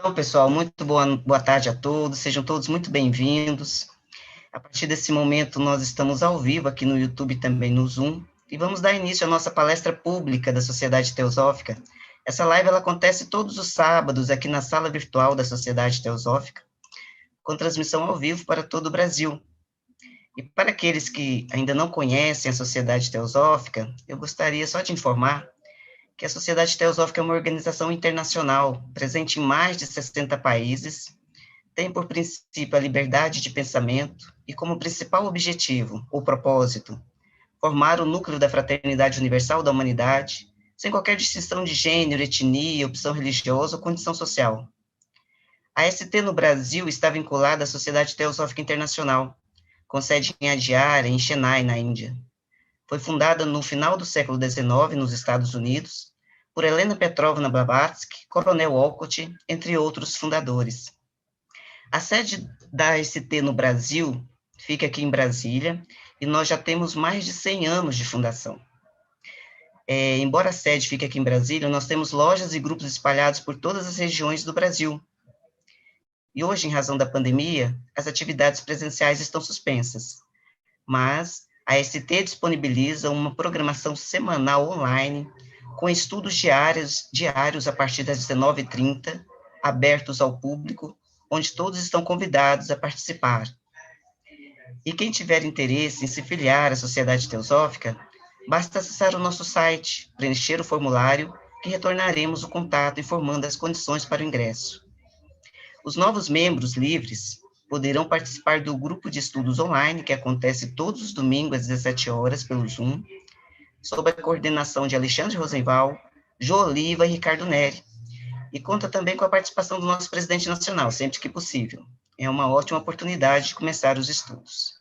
Então, pessoal, muito boa tarde a todos, sejam todos muito bem-vindos. A partir desse momento, nós estamos ao vivo aqui no YouTube e também no Zoom, e vamos dar início à nossa palestra pública da Sociedade Teosófica. Essa live ela acontece todos os sábados aqui na sala virtual da Sociedade Teosófica, com transmissão ao vivo para todo o Brasil. E para aqueles que ainda não conhecem a Sociedade Teosófica, eu gostaria só de informar que a Sociedade Teosófica é uma organização internacional, presente em mais de 60 países, tem por princípio a liberdade de pensamento e como principal objetivo, ou propósito, formar o núcleo da fraternidade universal da humanidade, sem qualquer distinção de gênero, etnia, opção religiosa ou condição social. A ST no Brasil está vinculada à Sociedade Teosófica Internacional, com sede em Adyar, em Chennai, na Índia. Foi fundada no final do século XIX, nos Estados Unidos, por Helena Petrovna Blavatsky, Coronel Olcott, entre outros fundadores. A sede da ST no Brasil fica aqui em Brasília, e nós já temos mais de 100 anos de fundação. Embora a sede fique aqui em Brasília, nós temos lojas e grupos espalhados por todas as regiões do Brasil. E hoje, em razão da pandemia, as atividades presenciais estão suspensas, mas a ST disponibiliza uma programação semanal online, com estudos diários a partir das 19h30, abertos ao público, onde todos estão convidados a participar. E quem tiver interesse em se filiar à Sociedade Teosófica, basta acessar o nosso site, preencher o formulário, que retornaremos o contato informando as condições para o ingresso. Os novos membros livres poderão participar do grupo de estudos online, que acontece todos os domingos às 17 horas pelo Zoom, sob a coordenação de Alexandre Rosenval, Jô Oliva e Ricardo Neri, e conta também com a participação do nosso presidente nacional, sempre que possível. É uma ótima oportunidade de começar os estudos.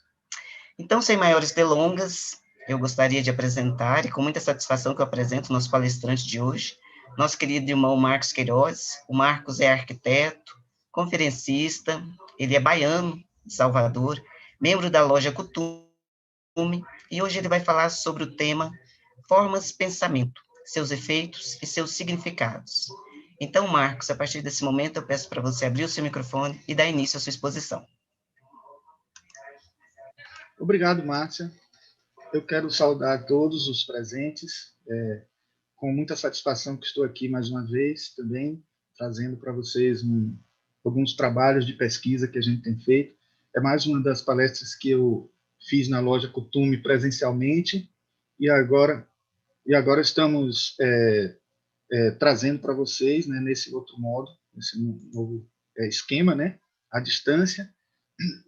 Então, sem maiores delongas, eu gostaria de apresentar, e com muita satisfação que eu apresento o nosso palestrante de hoje, nosso querido irmão Marcos Queiroz. O Marcos é arquiteto, conferencista, ele é baiano, de Salvador, membro da loja Cutume, e hoje ele vai falar sobre o tema Formas de Pensamento, seus efeitos e seus significados. Então, Marcos, a partir desse momento, eu peço para você abrir o seu microfone e dar início à sua exposição. Obrigado, Márcia. Eu quero saudar todos os presentes, com muita satisfação que estou aqui mais uma vez também, trazendo para vocês alguns trabalhos de pesquisa que a gente tem feito. É mais uma das palestras que eu fiz na loja Cutume presencialmente, e agora estamos trazendo para vocês, né, nesse outro modo, nesse novo esquema, né, à distância.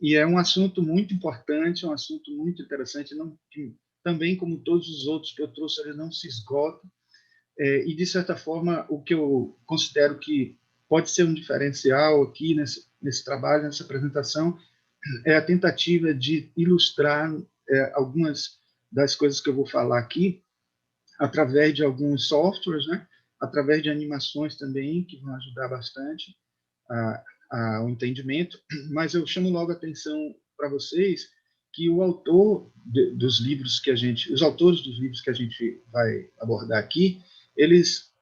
E é um assunto muito importante, um assunto muito interessante, que também, como todos os outros que eu trouxe, ele não se esgota. E, de certa forma, o que eu considero que pode ser um diferencial aqui nesse trabalho, nessa apresentação, é a tentativa de ilustrar algumas das coisas que eu vou falar aqui, através de alguns softwares, né? Através de animações também, que vão ajudar bastante ao entendimento, mas eu chamo logo a atenção para vocês que o autor dos livros que os autores dos livros que a gente vai abordar aqui, eles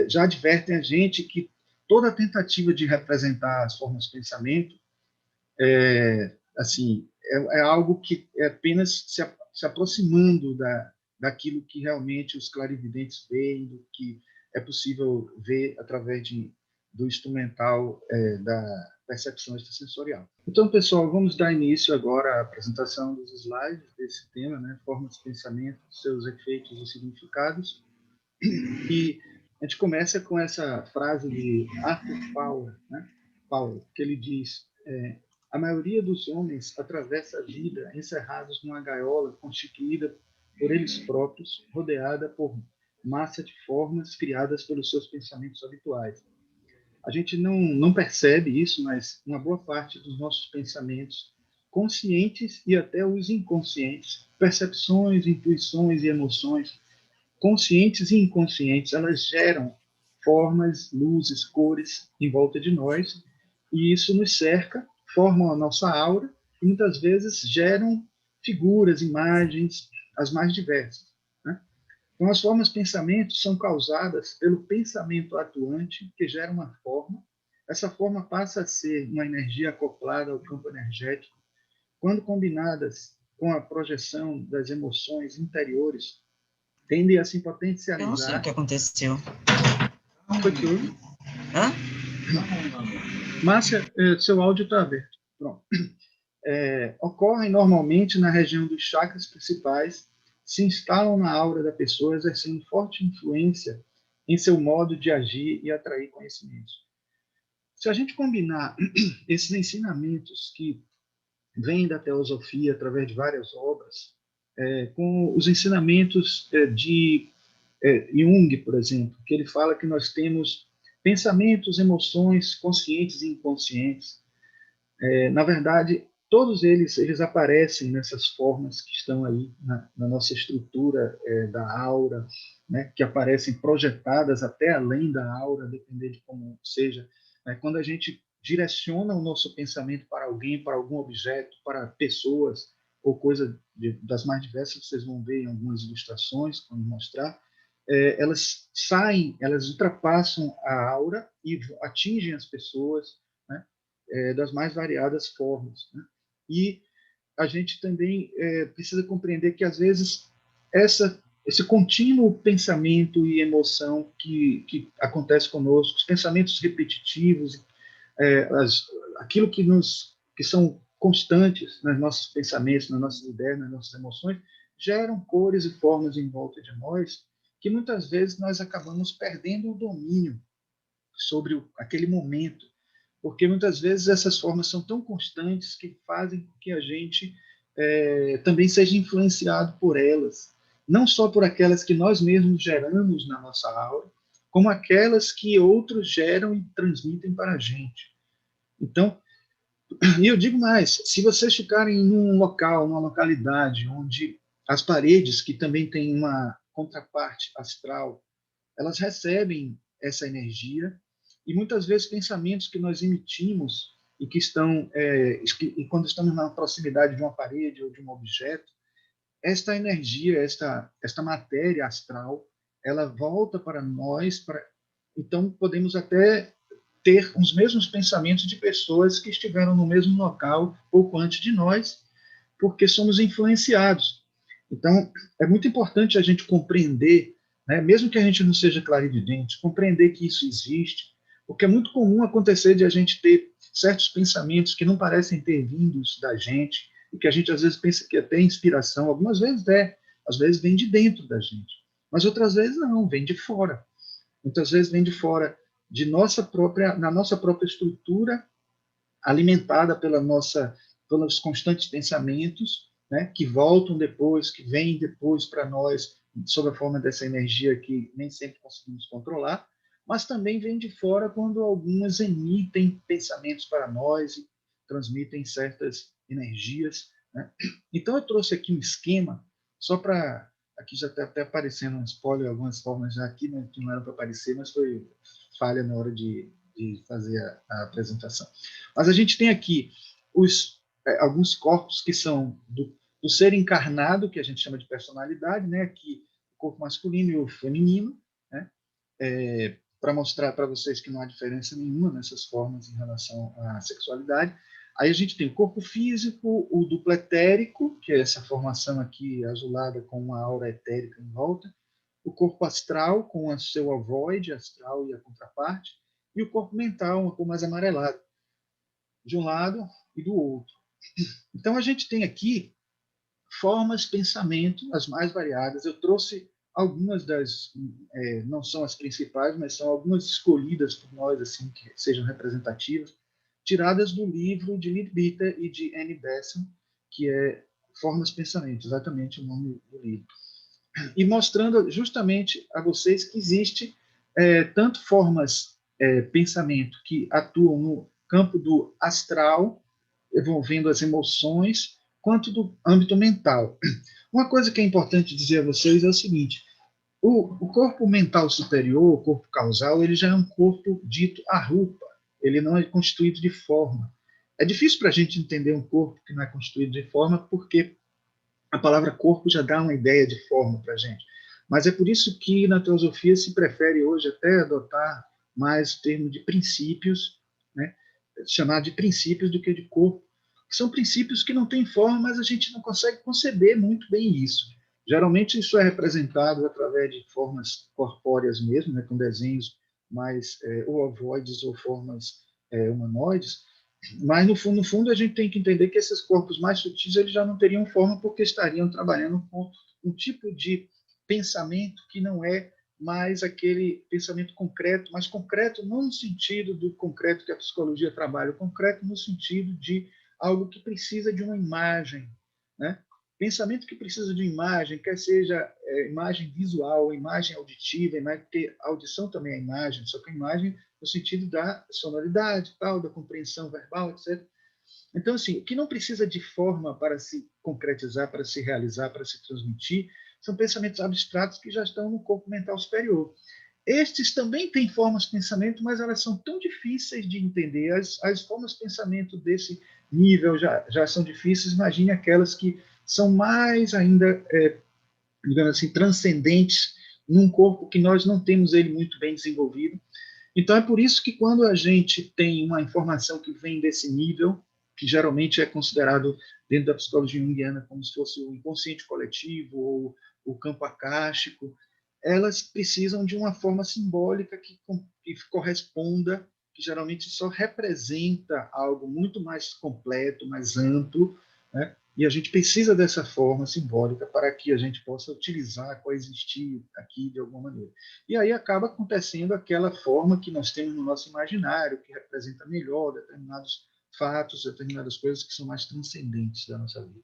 já advertem a gente que toda tentativa de representar as formas de pensamento é algo que é apenas se aproximando daquilo que realmente os clarividentes veem, do que é possível ver através do instrumental da percepção extrasensorial. Então, pessoal, vamos dar início agora à apresentação dos slides desse tema, né? Formas de pensamento, seus efeitos e significados. E a gente começa com essa frase de Arthur Powell, né? Powell, que ele diz: a maioria dos homens atravessa a vida encerrados numa gaiola constituída por eles próprios, rodeada por massa de formas criadas pelos seus pensamentos habituais. A gente não percebe isso, mas uma boa parte dos nossos pensamentos, conscientes e até os inconscientes, percepções, intuições e emoções, conscientes e inconscientes, elas geram formas, luzes, cores em volta de nós, e isso nos cerca, formam a nossa aura, e muitas vezes geram figuras, imagens, as mais diversas. Então, as formas de pensamento são causadas pelo pensamento atuante, que gera uma forma, essa forma passa a ser uma energia acoplada ao campo energético, quando combinadas com a projeção das emoções interiores, tendem a se Eu não sei o potencializar. que aconteceu. Foi que houve? Hã? Márcia, seu áudio está aberto. Pronto. Ocorrem normalmente na região dos chakras principais, se instalam na aura da pessoa, exercendo forte influência em seu modo de agir e atrair conhecimentos. Se a gente combinar esses ensinamentos que vêm da teosofia através de várias obras, com os ensinamentos de Jung, por exemplo, que ele fala que nós temos pensamentos, emoções conscientes e inconscientes. Na verdade, todos eles aparecem nessas formas que estão aí na nossa estrutura da aura, né, que aparecem projetadas até além da aura, dependendo de como seja. Quando a gente direciona o nosso pensamento para alguém, para algum objeto, para pessoas, ou coisa das mais diversas, vocês vão ver em algumas ilustrações, quando mostrar, elas saem, elas ultrapassam a aura e atingem as pessoas, né, das mais variadas formas, né? E a gente também precisa compreender que, às vezes, esse contínuo pensamento e emoção que acontece conosco, os pensamentos repetitivos, aquilo que são constantes nos nossos pensamentos, nas nossas ideias, nas nossas emoções, geram cores e formas em volta de nós que muitas vezes nós acabamos perdendo o domínio sobre aquele momento, porque muitas vezes essas formas são tão constantes que fazem com que a gente também seja influenciado por elas, não só por aquelas que nós mesmos geramos na nossa aura, como aquelas que outros geram e transmitem para a gente. Então, e eu digo mais, se vocês ficarem num local, numa localidade onde as paredes, que também têm uma contraparte astral, elas recebem essa energia, e muitas vezes pensamentos que nós emitimos e que estão e quando estamos na proximidade de uma parede ou de um objeto, esta energia, esta matéria astral, ela volta para nós, então podemos até ter os mesmos pensamentos de pessoas que estiveram no mesmo local pouco antes de nós, porque somos influenciados. Então, é muito importante a gente compreender, né, mesmo que a gente não seja clarividente, compreender que isso existe, porque é muito comum acontecer de a gente ter certos pensamentos que não parecem ter vindos da gente, e que a gente às vezes pensa que é até inspiração, algumas vezes às vezes vem de dentro da gente, mas outras vezes não, vem de fora. Muitas vezes vem de fora, na nossa própria estrutura, alimentada pelos constantes pensamentos, né, que voltam depois, que vêm depois para nós, sob a forma dessa energia que nem sempre conseguimos controlar, mas também vem de fora quando algumas emitem pensamentos para nós e transmitem certas energias, né? Então, eu trouxe aqui um esquema, só para... Aqui já está até aparecendo um spoiler, algumas formas já aqui, né, que não era para aparecer, mas foi falha na hora de fazer a apresentação. Mas a gente tem aqui alguns corpos que são do ser encarnado, que a gente chama de personalidade, né? Aqui o corpo masculino e o feminino, né? Para mostrar para vocês que não há diferença nenhuma nessas formas em relação à sexualidade. Aí a gente tem o corpo físico, o duplo etérico, que é essa formação aqui azulada com uma aura etérica em volta, o corpo astral, com o seu ovoide astral e a contraparte, e o corpo mental, uma cor mais amarelada, de um lado e do outro. Então, a gente tem aqui formas de pensamento, as mais variadas. Eu trouxe algumas não são as principais, mas são algumas escolhidas por nós, assim, que sejam representativas, tiradas do livro de Leadbeater e de Annie Besson, que é Formas de Pensamento, exatamente o nome do livro. E mostrando justamente a vocês que existe tanto formas pensamento que atuam no campo do astral, envolvendo as emoções, quanto do âmbito mental. Uma coisa que é importante dizer a vocês é o seguinte: o corpo mental superior, o corpo causal, ele já é um corpo dito arupa, ele não é constituído de forma. É difícil para a gente entender um corpo que não é constituído de forma, porque a palavra corpo já dá uma ideia de forma para a gente. Mas é por isso que na teosofia se prefere hoje até adotar mais o termo de princípios né, chamar de princípios do que de corpo, que são princípios que não têm forma, mas a gente não consegue conceber muito bem isso. Geralmente isso é representado através de formas corpóreas mesmo, né, com desenhos mais ou ovoides ou formas humanoides, mas no fundo a gente tem que entender que esses corpos mais sutis eles já não teriam forma porque estariam trabalhando com um tipo de pensamento que não é mais aquele pensamento concreto, mas concreto não no sentido do concreto que a psicologia trabalha, concreto no sentido de algo que precisa de uma imagem, né? Pensamento que precisa de imagem, quer seja imagem visual, imagem auditiva, porque a audição também é imagem, só que a imagem no sentido da sonoridade, tal, da compreensão verbal, etc. Então, assim, o que não precisa de forma para se concretizar, para se realizar, para se transmitir, são pensamentos abstratos que já estão no corpo mental superior. Estes também têm formas de pensamento, mas elas são tão difíceis de entender. As formas de pensamento desse nível já são difíceis. Imagine aquelas que são mais ainda, digamos assim, transcendentes num corpo que nós não temos ele muito bem desenvolvido. Então, é por isso que quando a gente tem uma informação que vem desse nível, que geralmente é considerado dentro da psicologia junguiana como se fosse o inconsciente coletivo ou o campo acástico, elas precisam de uma forma simbólica que corresponda, que geralmente só representa algo muito mais completo, mais amplo, né? E a gente precisa dessa forma simbólica para que a gente possa utilizar, coexistir aqui de alguma maneira. E aí acaba acontecendo aquela forma que nós temos no nosso imaginário, que representa melhor determinados fatos, determinadas coisas que são mais transcendentes da nossa vida.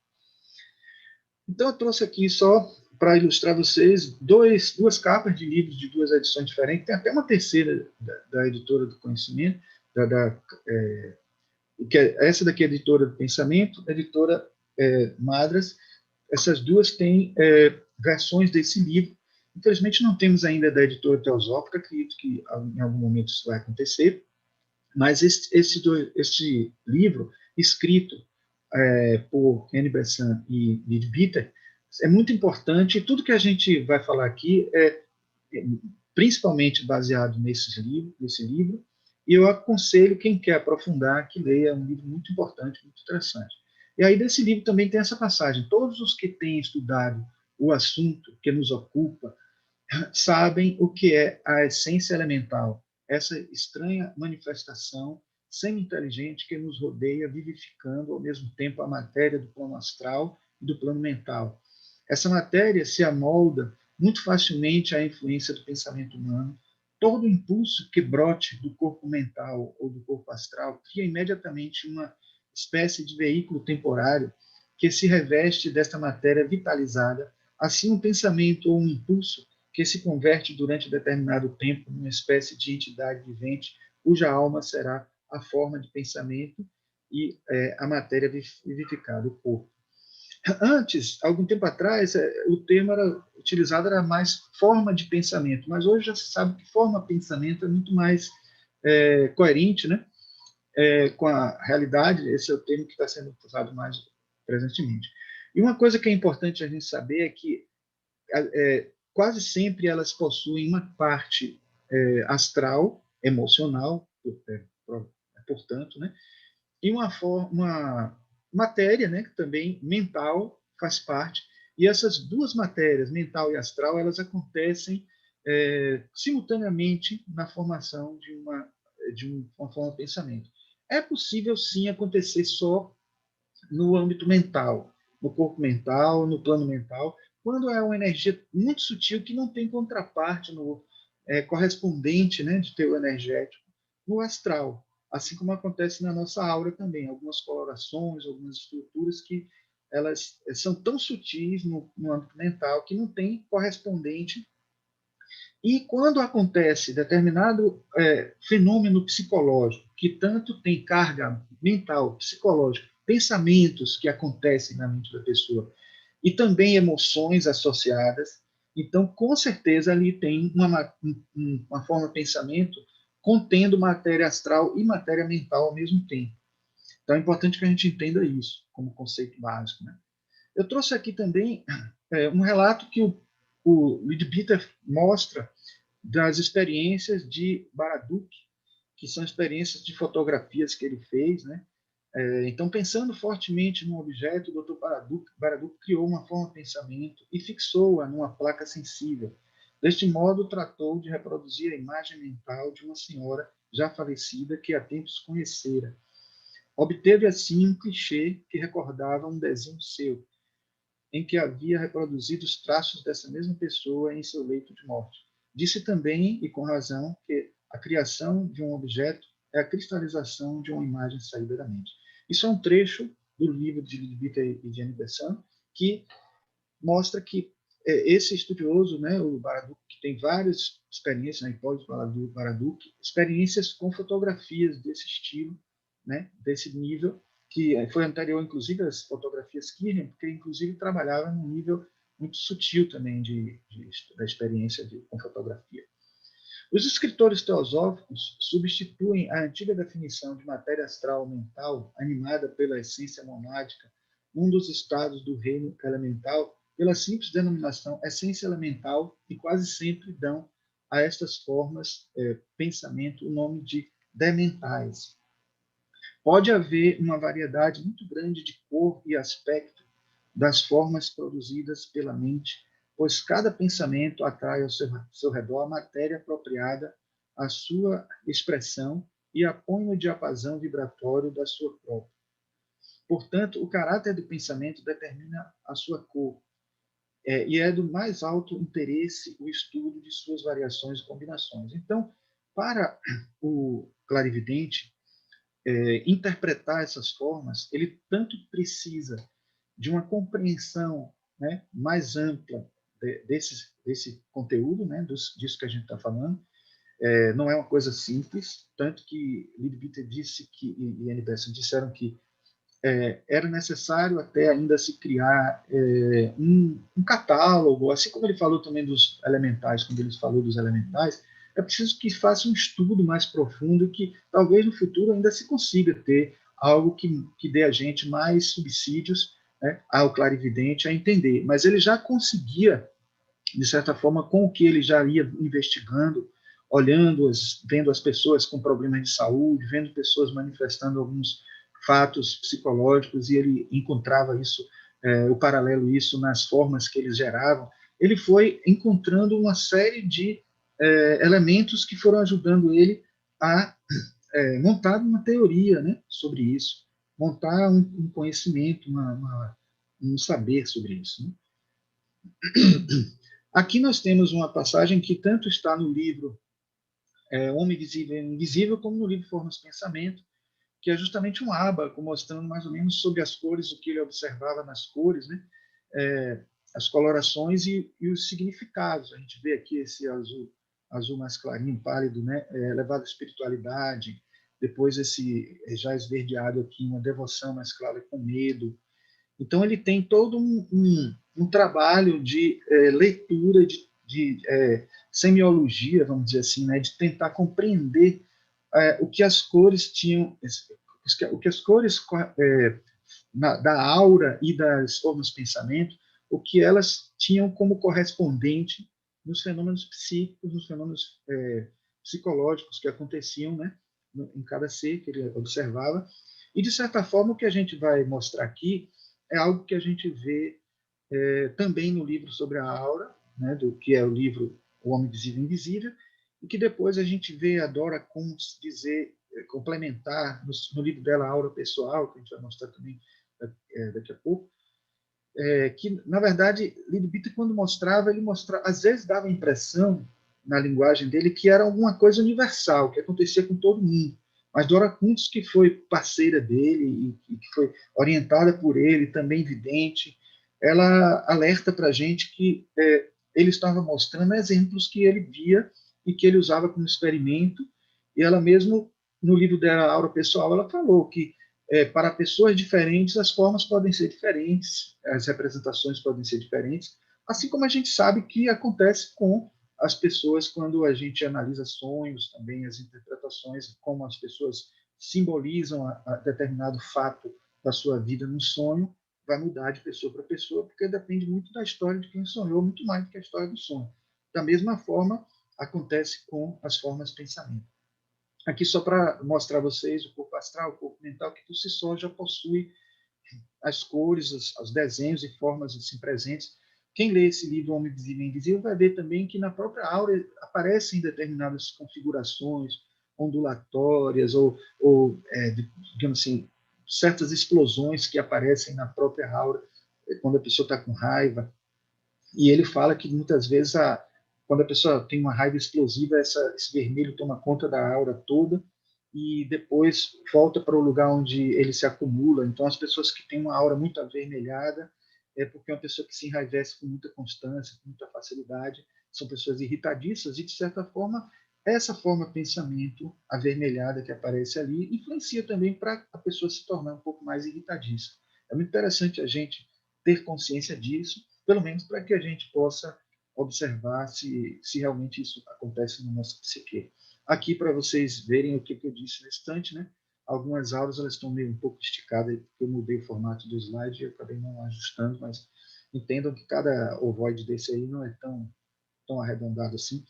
Então, eu trouxe aqui só para ilustrar vocês duas capas de livros de duas edições diferentes. Tem até uma terceira da editora do Conhecimento, que essa daqui é a editora do Pensamento, a editora Madras. Essas duas têm versões desse livro. Infelizmente, não temos ainda da editora Teosófica, acredito que em algum momento isso vai acontecer, mas este livro, escrito por Annie Besant e Lyd Bitter, é muito importante, e tudo que a gente vai falar aqui é principalmente baseado nesse livro, e eu aconselho quem quer aprofundar que leia, é um livro muito importante, muito interessante. E aí desse livro também tem essa passagem, todos os que têm estudado o assunto que nos ocupa sabem o que é a essência elemental, essa estranha manifestação semi-inteligente que nos rodeia, vivificando ao mesmo tempo a matéria do plano astral e do plano mental. Essa matéria se amolda muito facilmente à influência do pensamento humano. Todo impulso que brote do corpo mental ou do corpo astral cria imediatamente uma espécie de veículo temporário que se reveste desta matéria vitalizada. Assim, um pensamento ou um impulso que se converte durante determinado tempo numa espécie de entidade vivente, cuja alma será a forma de pensamento e a matéria vivificada, o corpo. Antes, algum tempo atrás, o termo utilizado era mais forma de pensamento, mas hoje já se sabe que forma de pensamento é muito mais coerente, né? Com a realidade. Esse é o termo que está sendo usado mais presentemente. E uma coisa que é importante a gente saber é que quase sempre elas possuem uma parte astral, emocional, portanto, né? E uma matéria, né, que também mental faz parte. E essas duas matérias, mental e astral, elas acontecem simultaneamente na formação de uma forma de pensamento. É possível, sim, acontecer só no âmbito mental, no corpo mental, no plano mental, quando é uma energia muito sutil que não tem contraparte correspondente, né, de teor energético no astral, assim como acontece na nossa aura também, algumas colorações, algumas estruturas que elas são tão sutis no âmbito mental que não tem correspondente. E quando acontece determinado fenômeno psicológico que tanto tem carga mental, psicológica, pensamentos que acontecem na mente da pessoa e também emoções associadas, então com certeza ali tem uma forma de pensamento contendo matéria astral e matéria mental ao mesmo tempo. Então é importante que a gente entenda isso como conceito básico, né? Eu trouxe aqui também um relato que o Lyd Bitter mostra das experiências de Baraduk, que são experiências de fotografias que ele fez, né? Então, pensando fortemente no objeto, o Dr. Baraduc criou uma forma de pensamento e fixou-a numa placa sensível. Deste modo, tratou de reproduzir a imagem mental de uma senhora já falecida que há tempos conhecera. Obteve, assim, um clichê que recordava um desenho seu, em que havia reproduzido os traços dessa mesma pessoa em seu leito de morte. Disse também, e com razão, que a criação de um objeto é a cristalização de uma imagem saída da mente. Isso é um trecho do livro de Leadbeater e de Annie Besant, que mostra que esse estudioso, né, o Baraduc, que tem várias experiências, né, Hipólito Baraduc, experiências com fotografias desse estilo, né, desse nível, que foi anterior, inclusive, às fotografias Kirchner, porque, inclusive, trabalhava num nível muito sutil também da experiência com fotografia. Os escritores teosóficos substituem a antiga definição de matéria astral mental, animada pela essência monádica, um dos estados do reino elemental, pela simples denominação essência elemental, e quase sempre dão a estas formas pensamento o nome de dementais. Pode haver uma variedade muito grande de cor e aspecto das formas produzidas pela mente, pois cada pensamento atrai ao seu redor a matéria apropriada à sua expressão e a põe no diapasão vibratório da sua própria. Portanto, o caráter do pensamento determina a sua cor, e é do mais alto interesse o estudo de suas variações e combinações. Então, para o clarividente, interpretar essas formas, ele tanto precisa de uma compreensão, né, mais ampla desse conteúdo, né, disso que a gente está falando. Não é uma coisa simples, tanto que Leadbeater disse e Annie Besant disseram que era necessário até ainda se criar um catálogo, assim como ele falou também dos elementais, quando ele falou dos elementais, é preciso que faça um estudo mais profundo e que talvez no futuro ainda se consiga ter algo que dê a gente mais subsídios, né, ao clarividente a entender. Mas ele já conseguia, de certa forma, com o que ele já ia investigando, olhando, vendo as pessoas com problemas de saúde, vendo pessoas manifestando alguns fatos psicológicos, e ele encontrava isso, o paralelo isso nas formas que eles geravam. Ele foi encontrando uma série de elementos que foram ajudando ele a montar uma teoria, né, sobre isso, montar um conhecimento, um saber sobre isso, né? Aqui nós temos uma passagem que tanto está no livro Homem Visível e Invisível, como no livro Formas de Pensamento, que é justamente um ábaco mostrando mais ou menos sobre as cores, o que ele observava nas cores, né? As colorações e os significados. A gente vê aqui esse azul mais clarinho, pálido, né? Elevada espiritualidade, depois esse já esverdeado aqui, uma devoção mais clara com medo. Então, ele tem todo um trabalho de leitura, de semiologia, vamos dizer assim, né? De tentar compreender o que as cores tinham, o que as cores da aura e das formas de pensamento, o que elas tinham como correspondente nos fenômenos psíquicos, nos fenômenos psicológicos que aconteciam, né, em cada ser que ele observava. E, de certa forma, o que a gente vai mostrar aqui é algo que a gente vê também no livro sobre a aura, né, do que é o livro O Homem Visível e Invisível, e que depois a gente vê a Dora Kuntz dizer, complementar no livro dela, Aura Pessoal, que a gente vai mostrar também daqui a pouco, que, na verdade, Leadbeater, quando mostrava, ele mostrava, às vezes dava a impressão, na linguagem dele, que era alguma coisa universal, que acontecia com todo mundo. Mas Dora Kuntz, que foi parceira dele e que foi orientada por ele, também vidente, ela alerta para a gente que ele estava mostrando exemplos que ele via e que ele usava como experimento, e ela mesmo, no livro dela, Aura Pessoal, ela falou que para pessoas diferentes, as formas podem ser diferentes, as representações podem ser diferentes, assim como a gente sabe que acontece com as pessoas quando a gente analisa sonhos, também as interpretações, como as pessoas simbolizam a determinado fato da sua vida no sonho, vai mudar de pessoa para pessoa, porque depende muito da história de quem sonhou, muito mais do que a história do sonho. Da mesma forma, acontece com as formas de pensamento. Aqui só para mostrar a vocês o corpo astral, o corpo mental, que por si só já possui as cores, os desenhos e formas assim presentes. Quem lê esse livro Homem Visível e Invisível vai ver também que na própria aura aparecem determinadas configurações ondulatórias ou digamos assim, certas explosões que aparecem na própria aura quando a pessoa está com raiva. E ele fala que muitas vezes quando a pessoa tem uma raiva explosiva, esse vermelho toma conta da aura toda e depois volta para o lugar onde ele se acumula. Então, as pessoas que têm uma aura muito avermelhada é porque é uma pessoa que se enraivece com muita constância, com muita facilidade, são pessoas irritadiças e, de certa forma, essa forma de pensamento avermelhada que aparece ali influencia também para a pessoa se tornar um pouco mais irritadiça. É muito interessante a gente ter consciência disso, pelo menos para que a gente possa observar se realmente isso acontece no nosso psique. Aqui, para vocês verem o que eu disse no instante, né? Algumas aulas elas estão meio um pouco esticadas, porque eu mudei o formato do slide e acabei não ajustando, mas entendam que cada ovoide desse aí não é tão arredondado assim.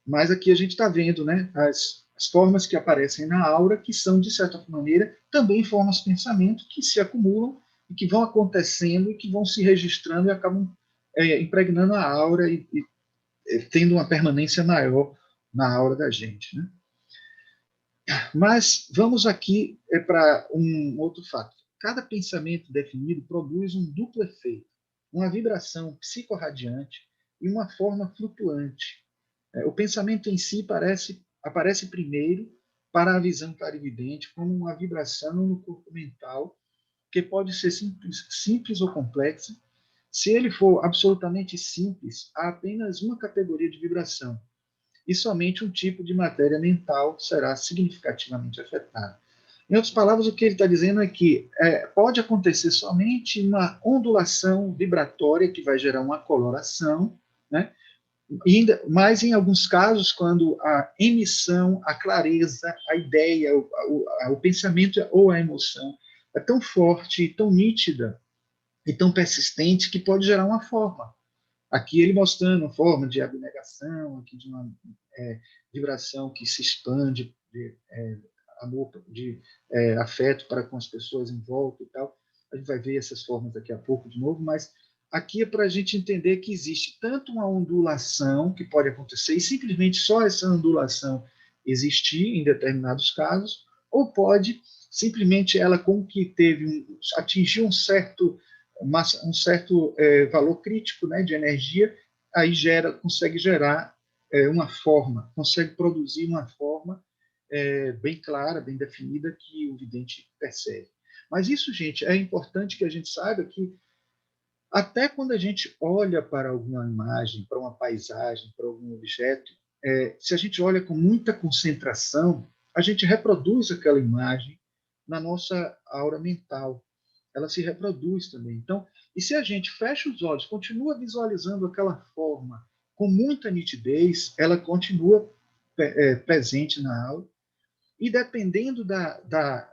Mas aqui a gente está vendo, né, as formas que aparecem na aura, que são, de certa maneira, também formas de pensamento que se acumulam e que vão acontecendo e que vão se registrando e acabam impregnando a aura e tendo uma permanência maior na aura da gente, né? Mas vamos aqui para um outro fato. Cada pensamento definido produz um duplo efeito, uma vibração psicorradiante e uma forma flutuante. O pensamento em si aparece primeiro para a visão clarividente como uma vibração no corpo mental, que pode ser simples ou complexa. Se ele for absolutamente simples, há apenas uma categoria de vibração, e somente um tipo de matéria mental será significativamente afetado. Em outras palavras, o que ele está dizendo é que pode acontecer somente uma ondulação vibratória que vai gerar uma coloração, né? Mas em alguns casos, quando a emissão, a clareza, a ideia, o pensamento ou a emoção é tão forte, tão nítida e tão persistente que pode gerar uma forma. Aqui ele mostrando a forma de abnegação, aqui de uma vibração que se expande, de amor, de afeto para com as pessoas em volta e tal. A gente vai ver essas formas daqui a pouco de novo, mas aqui é para a gente entender que existe tanto uma ondulação que pode acontecer, e simplesmente só essa ondulação existir em determinados casos, ou pode simplesmente ela, como que atingiu um certo valor crítico, né, de energia, aí consegue gerar uma forma, consegue produzir uma forma bem clara, bem definida, que o vidente percebe. Mas isso, gente, é importante que a gente saiba que até quando a gente olha para alguma imagem, para uma paisagem, para algum objeto, se a gente olha com muita concentração, a gente reproduz aquela imagem na nossa aura mental. Ela se reproduz também. Então, e se a gente fecha os olhos, continua visualizando aquela forma com muita nitidez, ela continua presente na aura, e dependendo da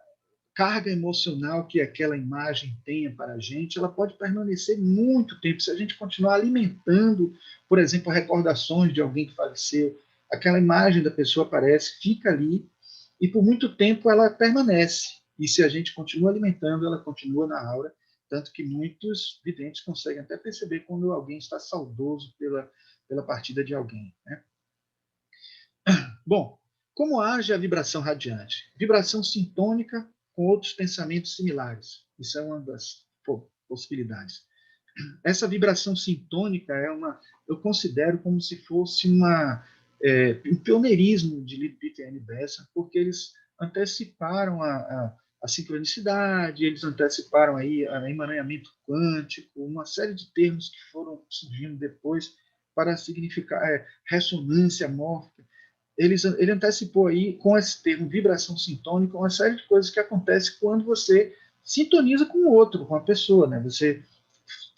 carga emocional que aquela imagem tenha para a gente, ela pode permanecer muito tempo. Se a gente continuar alimentando, por exemplo, recordações de alguém que faleceu, aquela imagem da pessoa aparece, fica ali, e por muito tempo ela permanece. E se a gente continua alimentando, ela continua na aura, tanto que muitos videntes conseguem até perceber quando alguém está saudoso pela partida de alguém, né? Bom, como age a vibração radiante? Vibração sintônica com outros pensamentos similares. Isso é uma das possibilidades. Essa vibração sintônica eu considero como se fosse um pioneirismo de Leadbeater e Bessa, porque eles anteciparam a sincronicidade, eles anteciparam aí o emaranhamento quântico, uma série de termos que foram surgindo depois para significar ressonância mórfica. Ele antecipou aí, com esse termo vibração sintônica, uma série de coisas que acontecem quando você sintoniza com o outro, com a pessoa, né? Você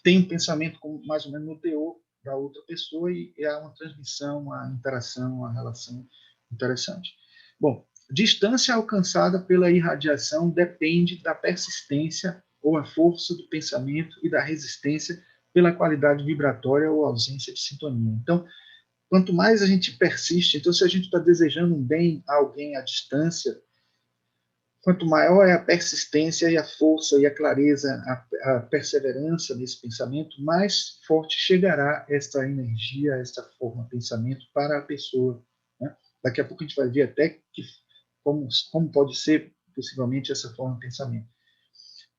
tem um pensamento mais ou menos no teor da outra pessoa e há uma transmissão, uma interação, uma relação interessante. Bom, distância alcançada pela irradiação depende da persistência ou a força do pensamento e da resistência pela qualidade vibratória ou ausência de sintonia. Então, quanto mais a gente persiste, então se a gente está desejando um bem a alguém à distância, quanto maior é a persistência e a força e a clareza, a perseverança nesse pensamento, mais forte chegará esta energia, esta forma de pensamento para a pessoa, né? Daqui a pouco a gente vai ver até como pode ser possivelmente essa forma de pensamento.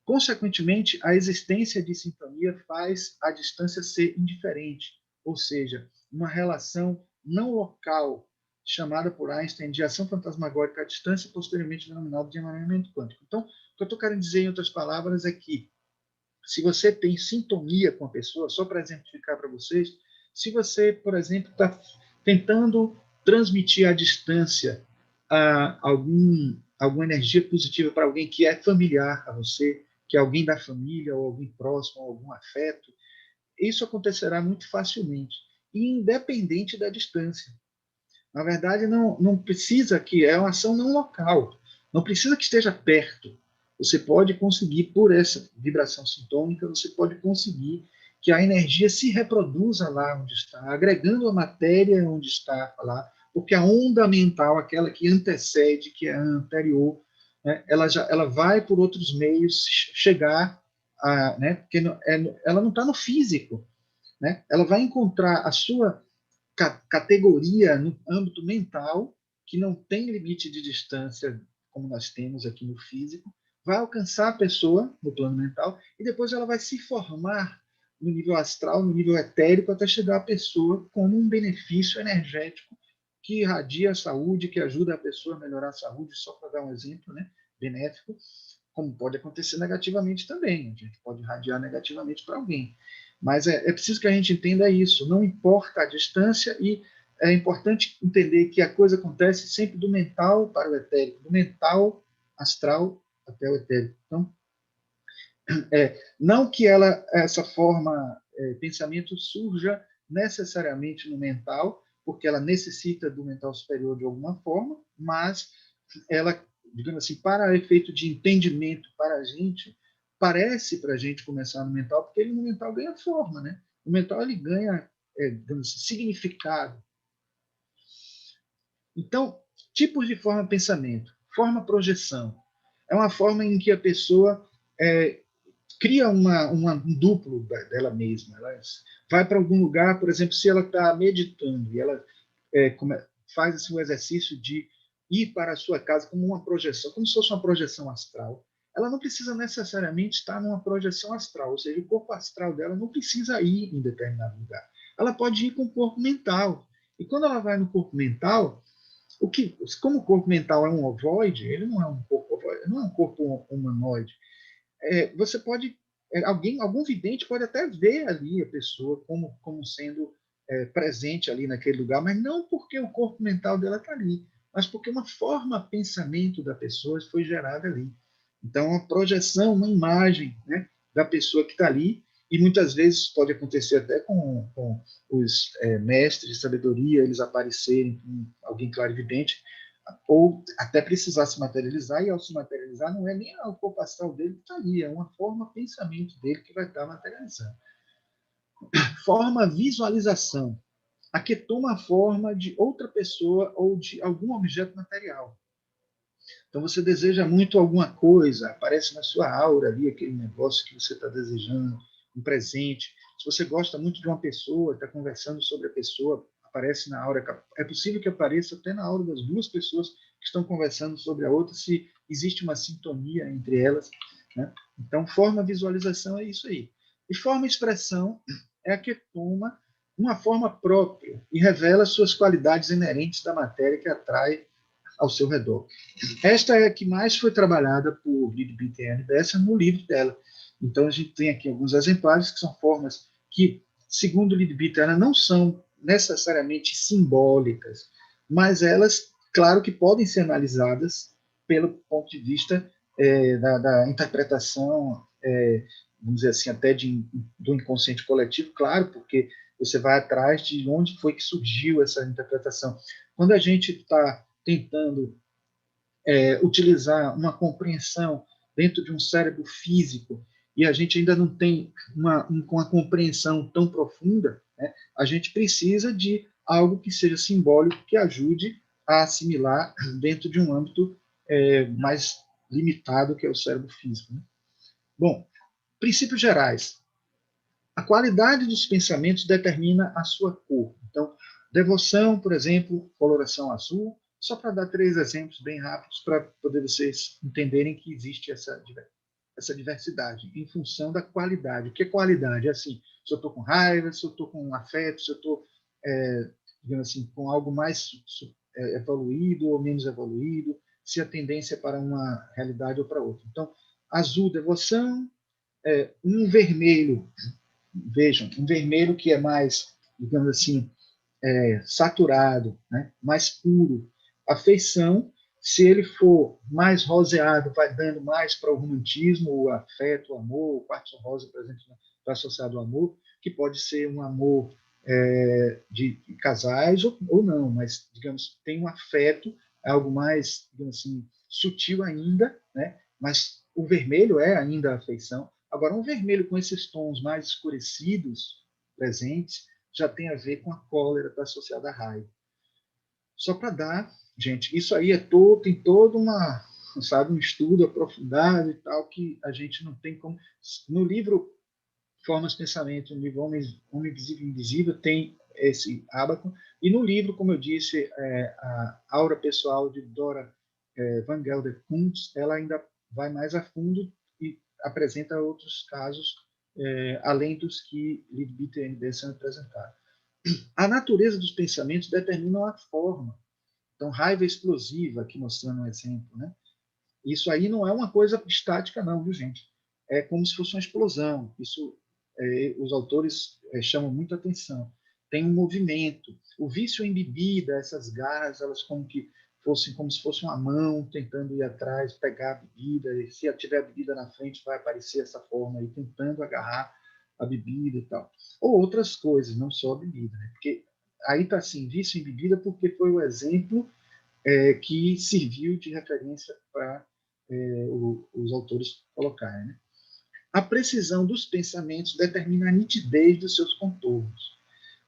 Consequentemente, a existência de sintonia faz a distância ser indiferente, ou seja, uma relação não local, chamada por Einstein de ação fantasmagórica à distância, posteriormente denominada de emaranhamento quântico. Então, o que eu estou querendo dizer, em outras palavras, é que se você tem sintonia com a pessoa, só para exemplificar para vocês, se você, por exemplo, está tentando transmitir à distância alguma energia positiva para alguém que é familiar a você, que é alguém da família, ou alguém próximo, ou algum afeto, isso acontecerá muito facilmente, independente da distância. Na verdade, não precisa que é uma ação não local, não precisa que esteja perto. Você pode conseguir, por essa vibração sintônica, você pode conseguir que a energia se reproduza lá onde está, agregando a matéria onde está lá, porque a onda mental, aquela que antecede, que é a anterior, né, ela vai por outros meios chegar a, né, porque ela não está no físico, né, ela vai encontrar a sua categoria no âmbito mental, que não tem limite de distância, como nós temos aqui no físico, vai alcançar a pessoa no plano mental e depois ela vai se formar no nível astral, no nível etérico, até chegar à pessoa como um benefício energético que irradia a saúde, que ajuda a pessoa a melhorar a saúde, só para dar um exemplo, né, benéfico, como pode acontecer negativamente também. A gente pode irradiar negativamente para alguém. Mas é preciso que a gente entenda isso. Não importa a distância e é importante entender que a coisa acontece sempre do mental para o etérico, do mental astral até o etérico. Então, não que essa forma, pensamento surja necessariamente no mental, porque ela necessita do mental superior de alguma forma, mas ela, digamos assim, para efeito de entendimento para a gente, parece para a gente começar no mental, porque ele no mental ganha forma, né? O mental ele ganha, digamos assim, significado. Então, tipos de forma de pensamento. Forma projeção. É uma forma em que a pessoa cria um duplo dela mesma. Ela vai para algum lugar, por exemplo, se ela está meditando e ela faz assim, um exercício de ir para a sua casa como uma projeção, como se fosse uma projeção astral. Ela não precisa necessariamente estar numa projeção astral, ou seja, o corpo astral dela não precisa ir em determinado lugar. Ela pode ir com o corpo mental. E quando ela vai no corpo mental, como o corpo mental é um ovoide, ele não é um corpo ovoide, não é um corpo humanoide. Você pode, algum vidente pode até ver ali a pessoa como sendo presente ali naquele lugar, mas não porque o corpo mental dela está ali, mas porque uma forma de pensamento da pessoa foi gerada ali. Então, uma projeção, uma imagem, né, da pessoa que está ali, e muitas vezes pode acontecer até com os mestres de sabedoria, eles aparecerem com alguém clarividente, ou até precisar se materializar, e ao se materializar não é nem o corpo astral dele que está ali, é uma forma pensamento dele que vai estar materializando. Forma visualização. Aqui toma a forma de outra pessoa ou de algum objeto material. Então você deseja muito alguma coisa, aparece na sua aura ali aquele negócio que você está desejando, um presente. Se você gosta muito de uma pessoa, está conversando sobre a pessoa, aparece na aura. É possível que apareça até na aura das duas pessoas que estão conversando sobre a outra, se existe uma sintonia entre elas, né? Então, forma visualização é isso aí. E forma expressão é a que toma uma forma própria e revela suas qualidades inerentes da matéria que atrai ao seu redor. Esta é a que mais foi trabalhada por Lidbith Bessa no livro dela. Então, a gente tem aqui alguns exemplares que são formas que, segundo Lidbith, elas não são necessariamente simbólicas, mas elas, claro que podem ser analisadas pelo ponto de vista da interpretação, vamos dizer assim, até do inconsciente coletivo, claro, porque você vai atrás de onde foi que surgiu essa interpretação. Quando a gente está tentando utilizar uma compreensão dentro de um cérebro físico e a gente ainda não tem uma compreensão tão profunda, né, a gente precisa de algo que seja simbólico, que ajude a assimilar dentro de um âmbito mais limitado, que é o cérebro físico, né? Bom, princípios gerais. A qualidade dos pensamentos determina a sua cor. Então, devoção, por exemplo, coloração azul, só para dar 3 exemplos bem rápidos para poder vocês entenderem que existe essa diversidade em função da qualidade. O que é qualidade? É assim, se eu estou com raiva, se eu estou com afeto, se eu estou, digamos assim, com algo mais evoluído ou menos evoluído, se a tendência é para uma realidade ou para outra. Então, azul, devoção, um vermelho, vejam, um vermelho que é mais, digamos assim, saturado, né? Mais puro, afeição. Se ele for mais roseado, vai dando mais para o romantismo, o afeto, o amor. O quartzo rosa, por exemplo, está associado ao amor, que pode ser um amor de casais ou não, mas, digamos, tem um afeto, algo mais, digamos assim, sutil ainda, né? Mas o vermelho é ainda a afeição. Agora, um vermelho com esses tons mais escurecidos presentes já tem a ver com a cólera, está associada à raiva. Só para dar, gente, isso aí tem todo um estudo aprofundado e tal, que a gente não tem como... No livro Formas de Pensamento, no livro Homem Visível e Invisível, tem esse ábaco, e no livro, como eu disse, a Aura Pessoal de Dora Van Gelder Kuntz, ela ainda vai mais a fundo e apresenta outros casos, além dos que Leadbeater e NBS apresentaram. A natureza dos pensamentos determina a forma. Então, raiva explosiva, aqui mostrando um exemplo, né? Isso aí não é uma coisa estática, não, viu, gente? É como se fosse uma explosão. Isso os autores chamam muita atenção. Tem um movimento. O vício em bebida, essas garras, elas como se fosse uma mão tentando ir atrás, pegar a bebida. E se tiver a bebida na frente, vai aparecer essa forma aí, tentando agarrar a bebida e tal. Ou outras coisas, não só a bebida, né? Porque aí está assim, vício em bebida, porque foi o exemplo que serviu de referência para os autores colocarem, né? A precisão dos pensamentos determina a nitidez dos seus contornos.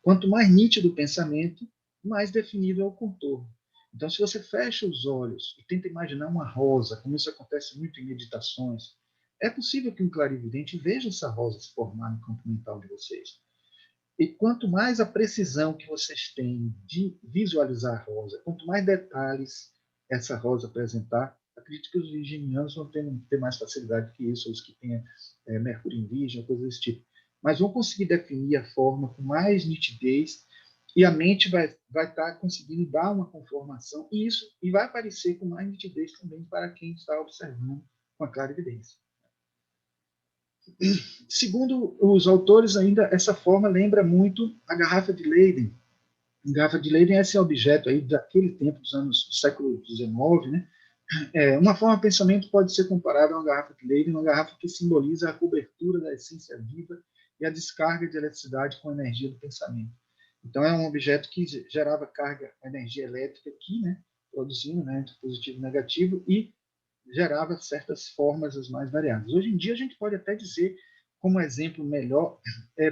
Quanto mais nítido o pensamento, mais definido é o contorno. Então, se você fecha os olhos e tenta imaginar uma rosa, como isso acontece muito em meditações, é possível que um clarividente veja essa rosa se formar no campo mental de vocês. E quanto mais a precisão que vocês têm de visualizar a rosa, quanto mais detalhes essa rosa apresentar, acredito que os virginianos vão ter mais facilidade que isso, os que têm Mercúrio em Virgem, coisas desse tipo. Mas vão conseguir definir a forma com mais nitidez e a mente vai estar conseguindo dar uma conformação e vai aparecer com mais nitidez também para quem está observando com a clarividência. Segundo os autores, ainda essa forma lembra muito a garrafa de Leyden. A garrafa de Leyden é esse objeto aí daquele tempo, do século XIX, né? Uma forma de pensamento pode ser comparada a uma garrafa de Leyden, uma garrafa que simboliza a cobertura da essência viva e a descarga de eletricidade com a energia do pensamento. Então, é um objeto que gerava carga, energia elétrica aqui, né? Produzindo, né? Entre positivo e negativo, e gerava certas formas as mais variadas. Hoje em dia, a gente pode até dizer, como exemplo melhor,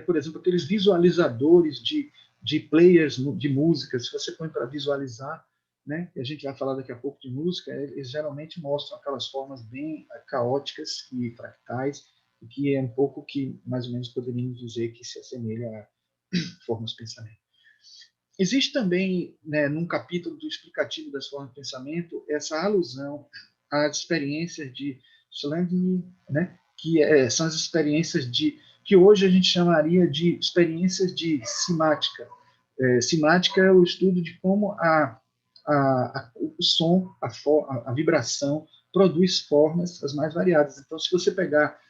por exemplo, aqueles visualizadores de players de música. Se você põe para visualizar, né, e a gente vai falar daqui a pouco de música, eles geralmente mostram aquelas formas bem caóticas e fractais, que é um pouco que, mais ou menos, poderíamos dizer que se assemelha a formas de pensamento. Existe também, né, num capítulo do explicativo das formas de pensamento, essa alusão às experiências de Slandny, né, que são as experiências que hoje a gente chamaria de experiências de simática. Simática é o estudo de como o som, a vibração, produz formas as mais variadas. Então, se você pegar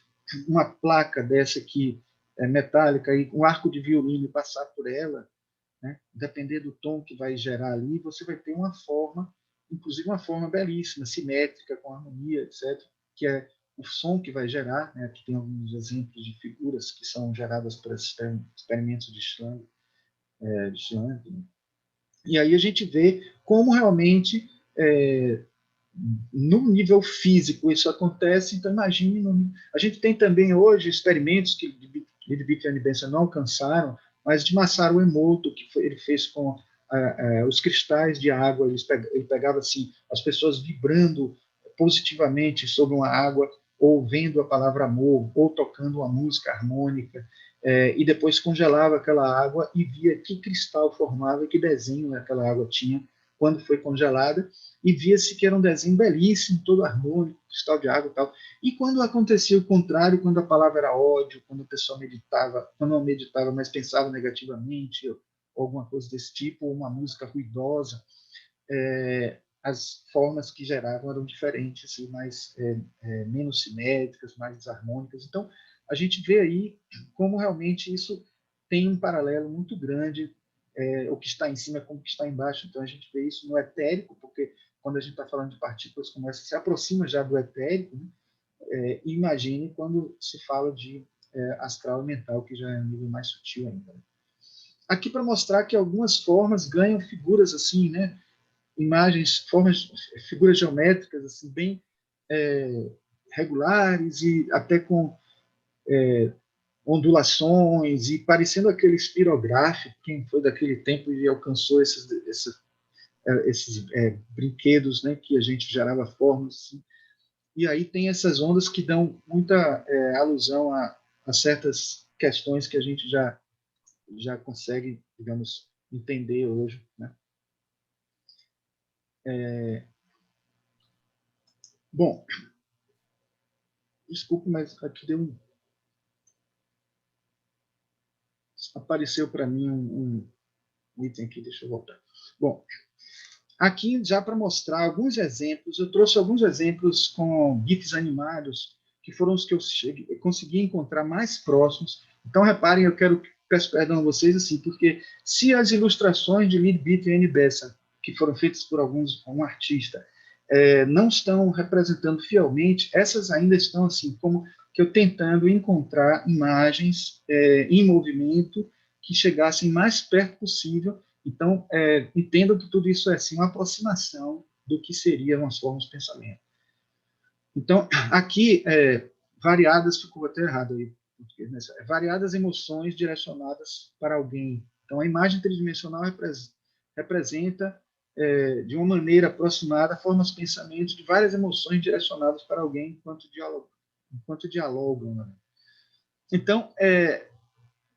uma placa dessa aqui, metálica, e um arco de violino e passar por ela, né, depender do tom que vai gerar ali, você vai ter uma forma, inclusive uma forma belíssima, simétrica, com harmonia, etc., que é o som que vai gerar. Né? Aqui tem alguns exemplos de figuras que são geradas por experimentos de Schlang. E aí a gente vê como realmente, no nível físico, isso acontece. Então, imagine. A gente tem também hoje experimentos que Leadbeater e Benson não alcançaram, mas de Masaru Emoto, ele fez com os cristais de água. Ele pegava assim, as pessoas vibrando positivamente sobre uma água, ou vendo a palavra amor, ou tocando uma música harmônica, e depois congelava aquela água e via que cristal formava, que desenho aquela água tinha quando foi congelada, e via-se que era um desenho belíssimo, todo harmônico, cristal de água e tal. E quando acontecia o contrário, quando a palavra era ódio, quando a pessoa meditava, quando não meditava, mas pensava negativamente, ou alguma coisa desse tipo, ou uma música ruidosa, as formas que geravam eram diferentes, assim, menos simétricas, mais desarmônicas. Então, a gente vê aí como realmente isso tem um paralelo muito grande, o que está em cima com o que está embaixo. Então, a gente vê isso no etérico, porque quando a gente está falando de partículas como essa, se aproxima já do etérico, né? Imagine quando se fala de astral e mental, que já é um nível mais sutil ainda. Aqui para mostrar que algumas formas ganham figuras assim, né? Imagens, formas, figuras geométricas assim bem regulares e até com ondulações e parecendo aquele espirográfico, quem foi daquele tempo e alcançou esses brinquedos, né, que a gente gerava formas assim. E aí tem essas ondas que dão muita alusão a certas questões que a gente já consegue, digamos, entender hoje, né? Bom, desculpe, mas aqui apareceu para mim um item aqui, deixa eu voltar. Bom, aqui já para mostrar alguns exemplos, eu trouxe alguns exemplos com GIFs animados, que foram os que eu consegui encontrar mais próximos. Então, reparem, peço perdão a vocês, assim, porque se as ilustrações de Leadbeater e Annie Besant, que foram feitas por um artista, não estão representando fielmente, essas ainda estão assim, como que eu tentando encontrar imagens em movimento que chegassem mais perto possível. Então, entendo que tudo isso é assim, uma aproximação do que seriam as formas de pensamento. Então, aqui, variadas, ficou até errado aí, variadas emoções direcionadas para alguém. Então, a imagem tridimensional representa, de uma maneira aproximada, formas de pensamento de várias emoções direcionadas para alguém enquanto dialogam. Né? Então,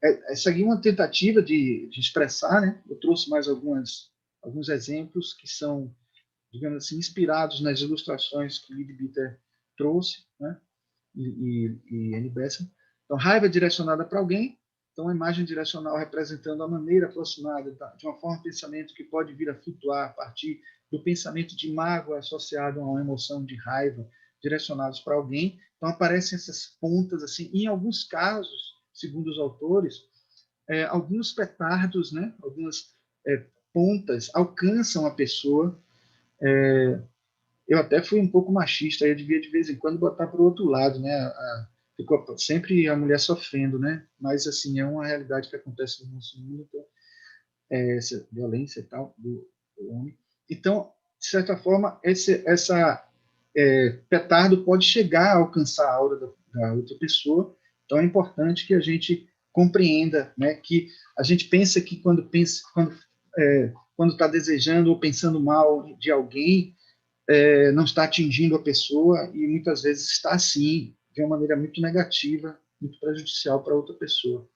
essa aqui é uma tentativa de expressar, né? Eu trouxe mais alguns exemplos que são, digamos assim, inspirados nas ilustrações que Leadbeater trouxe, né? E Annie Besant. Então, raiva direcionada para alguém, então a imagem direcional representando a maneira aproximada de uma forma de pensamento que pode vir a flutuar a partir do pensamento de mágoa associado a uma emoção de raiva direcionados para alguém. Então aparecem essas pontas assim, em alguns casos, segundo os autores, alguns petardos, né, algumas pontas alcançam a pessoa. Eu até fui um pouco machista, eu devia de vez em quando botar para o outro lado, né? Ficou sempre a mulher sofrendo, né? Mas assim é uma realidade que acontece no nosso mundo, então, essa violência e tal do homem. Então, de certa forma, essa petardo pode chegar a alcançar a aura da outra pessoa. Então é importante que a gente compreenda, né? Que a gente pensa que quando está desejando ou pensando mal de alguém, não está atingindo a pessoa, e muitas vezes está assim, de uma maneira muito negativa, muito prejudicial para outra pessoa.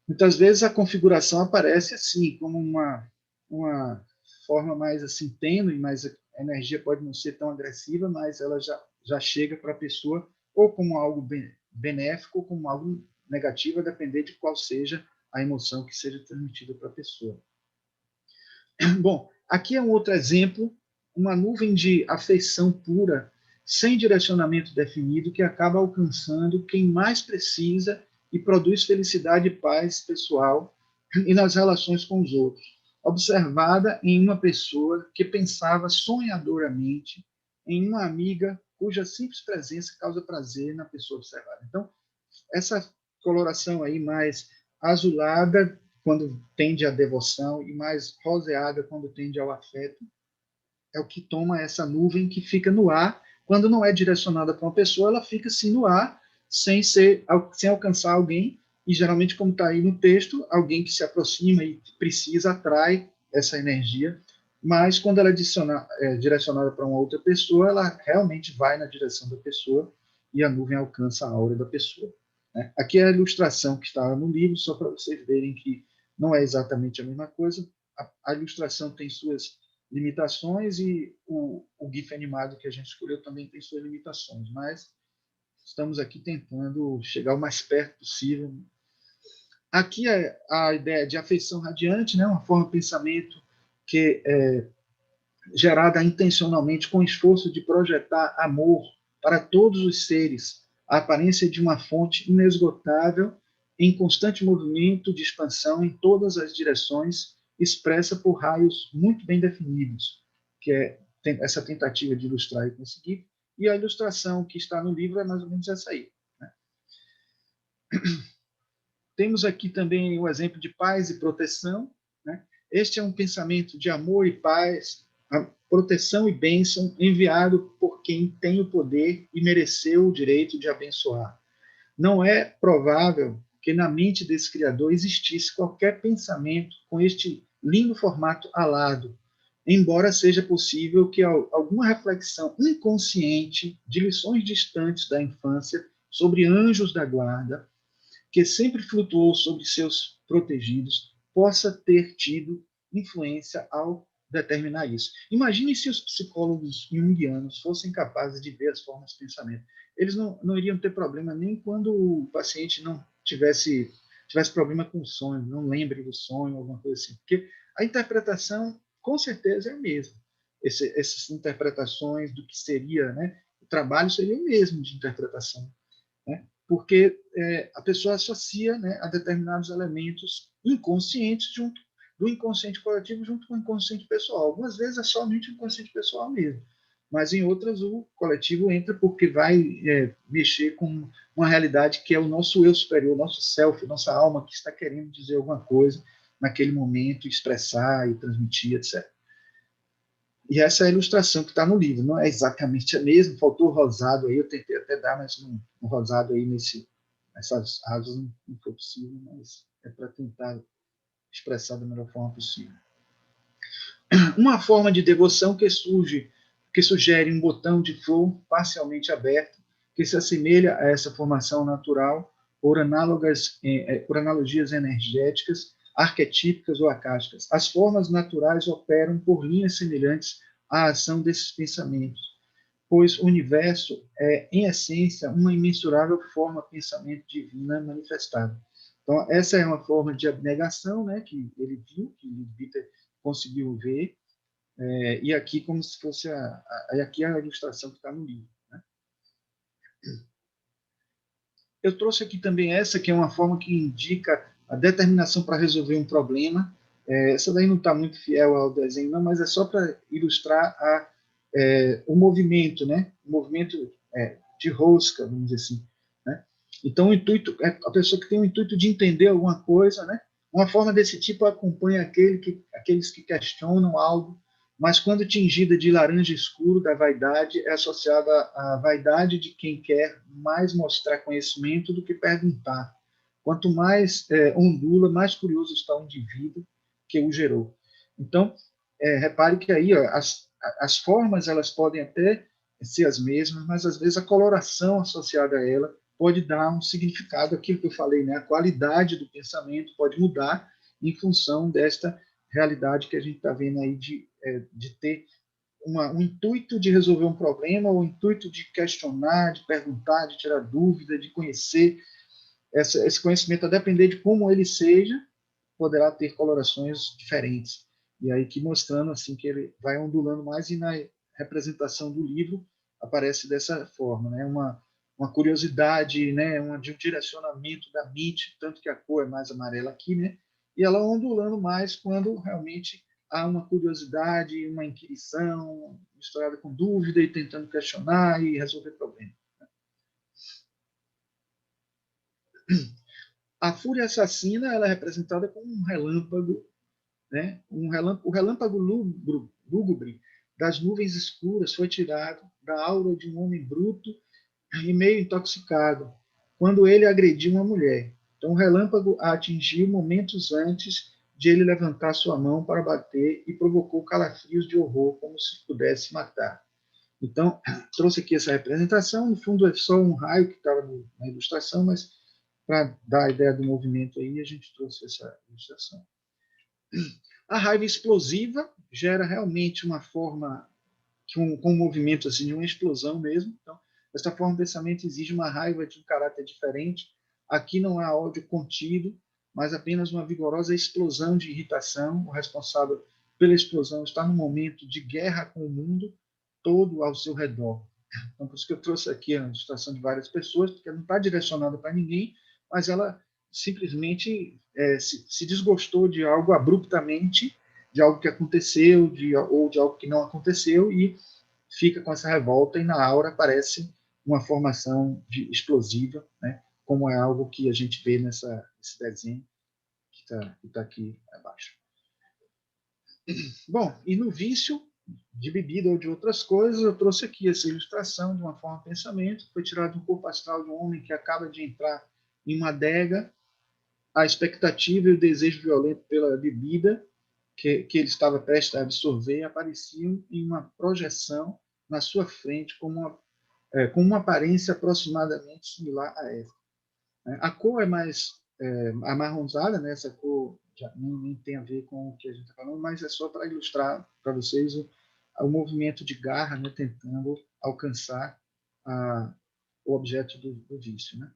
Muitas vezes a configuração aparece assim, como uma forma mais assim tênue, mas a energia pode não ser tão agressiva, mas ela já chega para a pessoa ou como algo benéfico ou como algo negativo, a depender de qual seja a emoção que seja transmitida para a pessoa. Bom, aqui é um outro exemplo, uma nuvem de afeição pura, sem direcionamento definido, que acaba alcançando quem mais precisa e produz felicidade e paz pessoal e nas relações com os outros. Observada em uma pessoa que pensava sonhadoramente em uma amiga cuja simples presença causa prazer na pessoa observada. Então, essa coloração aí mais azulada quando tende à devoção e mais roseada quando tende ao afeto, é o que toma essa nuvem que fica no ar. Quando não é direcionada para uma pessoa, ela fica assim no ar, sem alcançar alguém, e geralmente, como está aí no texto, alguém que se aproxima e precisa, atrai essa energia, mas quando ela é direcionada para uma outra pessoa, ela realmente vai na direção da pessoa e a nuvem alcança a aura da pessoa. Né? Aqui é a ilustração que está no livro, só para vocês verem que não é exatamente a mesma coisa. A ilustração tem suas limitações e o GIF animado que a gente escolheu também tem suas limitações, mas estamos aqui tentando chegar o mais perto possível. Aqui é a ideia de afeição radiante, né? Uma forma de pensamento que é gerada intencionalmente com o esforço de projetar amor para todos os seres, a aparência de uma fonte inesgotável, em constante movimento de expansão em todas as direções, expressa por raios muito bem definidos, que é essa tentativa de ilustrar e conseguir. E a ilustração que está no livro é mais ou menos essa aí. Né? Temos aqui também o exemplo de paz e proteção. Né? Este é um pensamento de amor e paz, proteção e bênção enviado por quem tem o poder e mereceu o direito de abençoar. Não é provável que na mente desse Criador existisse qualquer pensamento com este lindo formato alado, embora seja possível que alguma reflexão inconsciente de lições distantes da infância sobre anjos da guarda, que sempre flutuou sobre seus protegidos, possa ter tido influência ao determinar isso. Imagine se os psicólogos junguianos fossem capazes de ver as formas de pensamento. Eles não iriam ter problema nem quando o paciente não tivesse problema com o sonho, não lembre do sonho, alguma coisa assim. Porque a interpretação, com certeza, é a mesma. Essas interpretações do que seria, né? O trabalho seria o mesmo de interpretação. Né? Porque a pessoa associa, né, a determinados elementos inconscientes junto do inconsciente coletivo junto com o inconsciente pessoal. Algumas vezes é somente o inconsciente pessoal mesmo, mas em outras o coletivo entra porque vai mexer com uma realidade que é o nosso eu superior, nosso self, nossa alma que está querendo dizer alguma coisa naquele momento, expressar e transmitir, etc. E essa é a ilustração que está no livro, não é exatamente a mesma, faltou o rosado aí, eu tentei até dar, mas um rosado aí nessas asas não foi possível, mas é para tentar expressar da melhor forma possível. Uma forma de devoção que sugere um botão de flor parcialmente aberto, que se assemelha a essa formação natural por analogias energéticas, arquetípicas ou acásticas. As formas naturais operam por linhas semelhantes à ação desses pensamentos, pois o universo é, em essência, uma imensurável forma de pensamento divina manifestada. Então, essa é uma forma de abnegação, né, que ele viu, que Peter conseguiu ver, e aqui como se fosse aqui a ilustração que está no livro. Né? Eu trouxe aqui também essa, que é uma forma que indica a determinação para resolver um problema. Essa daí não está muito fiel ao desenho, não, mas é só para ilustrar o movimento, né? O movimento de rosca, vamos dizer assim. Né? Então, o intuito é a pessoa que tem o intuito de entender alguma coisa, né? Uma forma desse tipo acompanha aqueles que questionam algo, mas quando tingida de laranja escuro da vaidade, é associada à vaidade de quem quer mais mostrar conhecimento do que perguntar. Quanto mais ondula, mais curioso está o indivíduo que o gerou. Então, repare que aí ó, as formas elas podem até ser as mesmas, mas às vezes a coloração associada a ela pode dar um significado, aquilo que eu falei, né? A qualidade do pensamento pode mudar em função desta realidade que a gente está vendo aí de ter um intuito de resolver um problema, o intuito de questionar, de perguntar, de tirar dúvida, de conhecer. Esse conhecimento, a depender de como ele seja, poderá ter colorações diferentes. E aí que mostrando assim que ele vai ondulando mais e na representação do livro aparece dessa forma, né? Uma curiosidade, né? De um direcionamento da mente, tanto que a cor é mais amarela aqui, né? E ela ondulando mais quando realmente há uma curiosidade, uma inquirição, misturada com dúvida e tentando questionar e resolver problemas. A fúria assassina ela é representada como um relâmpago, né? O relâmpago lúgubre das nuvens escuras foi tirado da aura de um homem bruto e meio intoxicado, quando ele agrediu uma mulher. Então, o relâmpago a atingiu momentos antes de ele levantar sua mão para bater e provocou calafrios de horror, como se pudesse matar. Então, trouxe aqui essa representação. No fundo, é só um raio que estava na ilustração, mas para dar a ideia do movimento aí, a gente trouxe essa ilustração. A raiva explosiva gera realmente uma forma com um movimento assim, de uma explosão mesmo. Então, essa forma de pensamento exige uma raiva de um caráter diferente. Aqui não há ódio contido, mas apenas uma vigorosa explosão de irritação. O responsável pela explosão está num momento de guerra com o mundo todo ao seu redor. Então, por isso que eu trouxe aqui a ilustração de várias pessoas, porque não está direcionada para ninguém, mas ela simplesmente se desgostou de algo abruptamente, de algo que aconteceu, ou de algo que não aconteceu, e fica com essa revolta, e na aura aparece uma formação explosiva, né? Como é algo que a gente vê nesse desenho que está aqui abaixo. Bom, e no vício de bebida ou de outras coisas, eu trouxe aqui essa ilustração de uma forma de pensamento, foi tirado do corpo astral de um homem que acaba de entrar em uma adega, a expectativa e o desejo violento pela bebida que ele estava prestes a absorver apareciam em uma projeção na sua frente com uma aparência aproximadamente similar a essa. A cor é mais amarronzada, né? Essa cor já nem tem a ver com o que a gente está falando, mas é só para ilustrar para vocês o movimento de garra, né? Tentando alcançar o objeto do vício, né?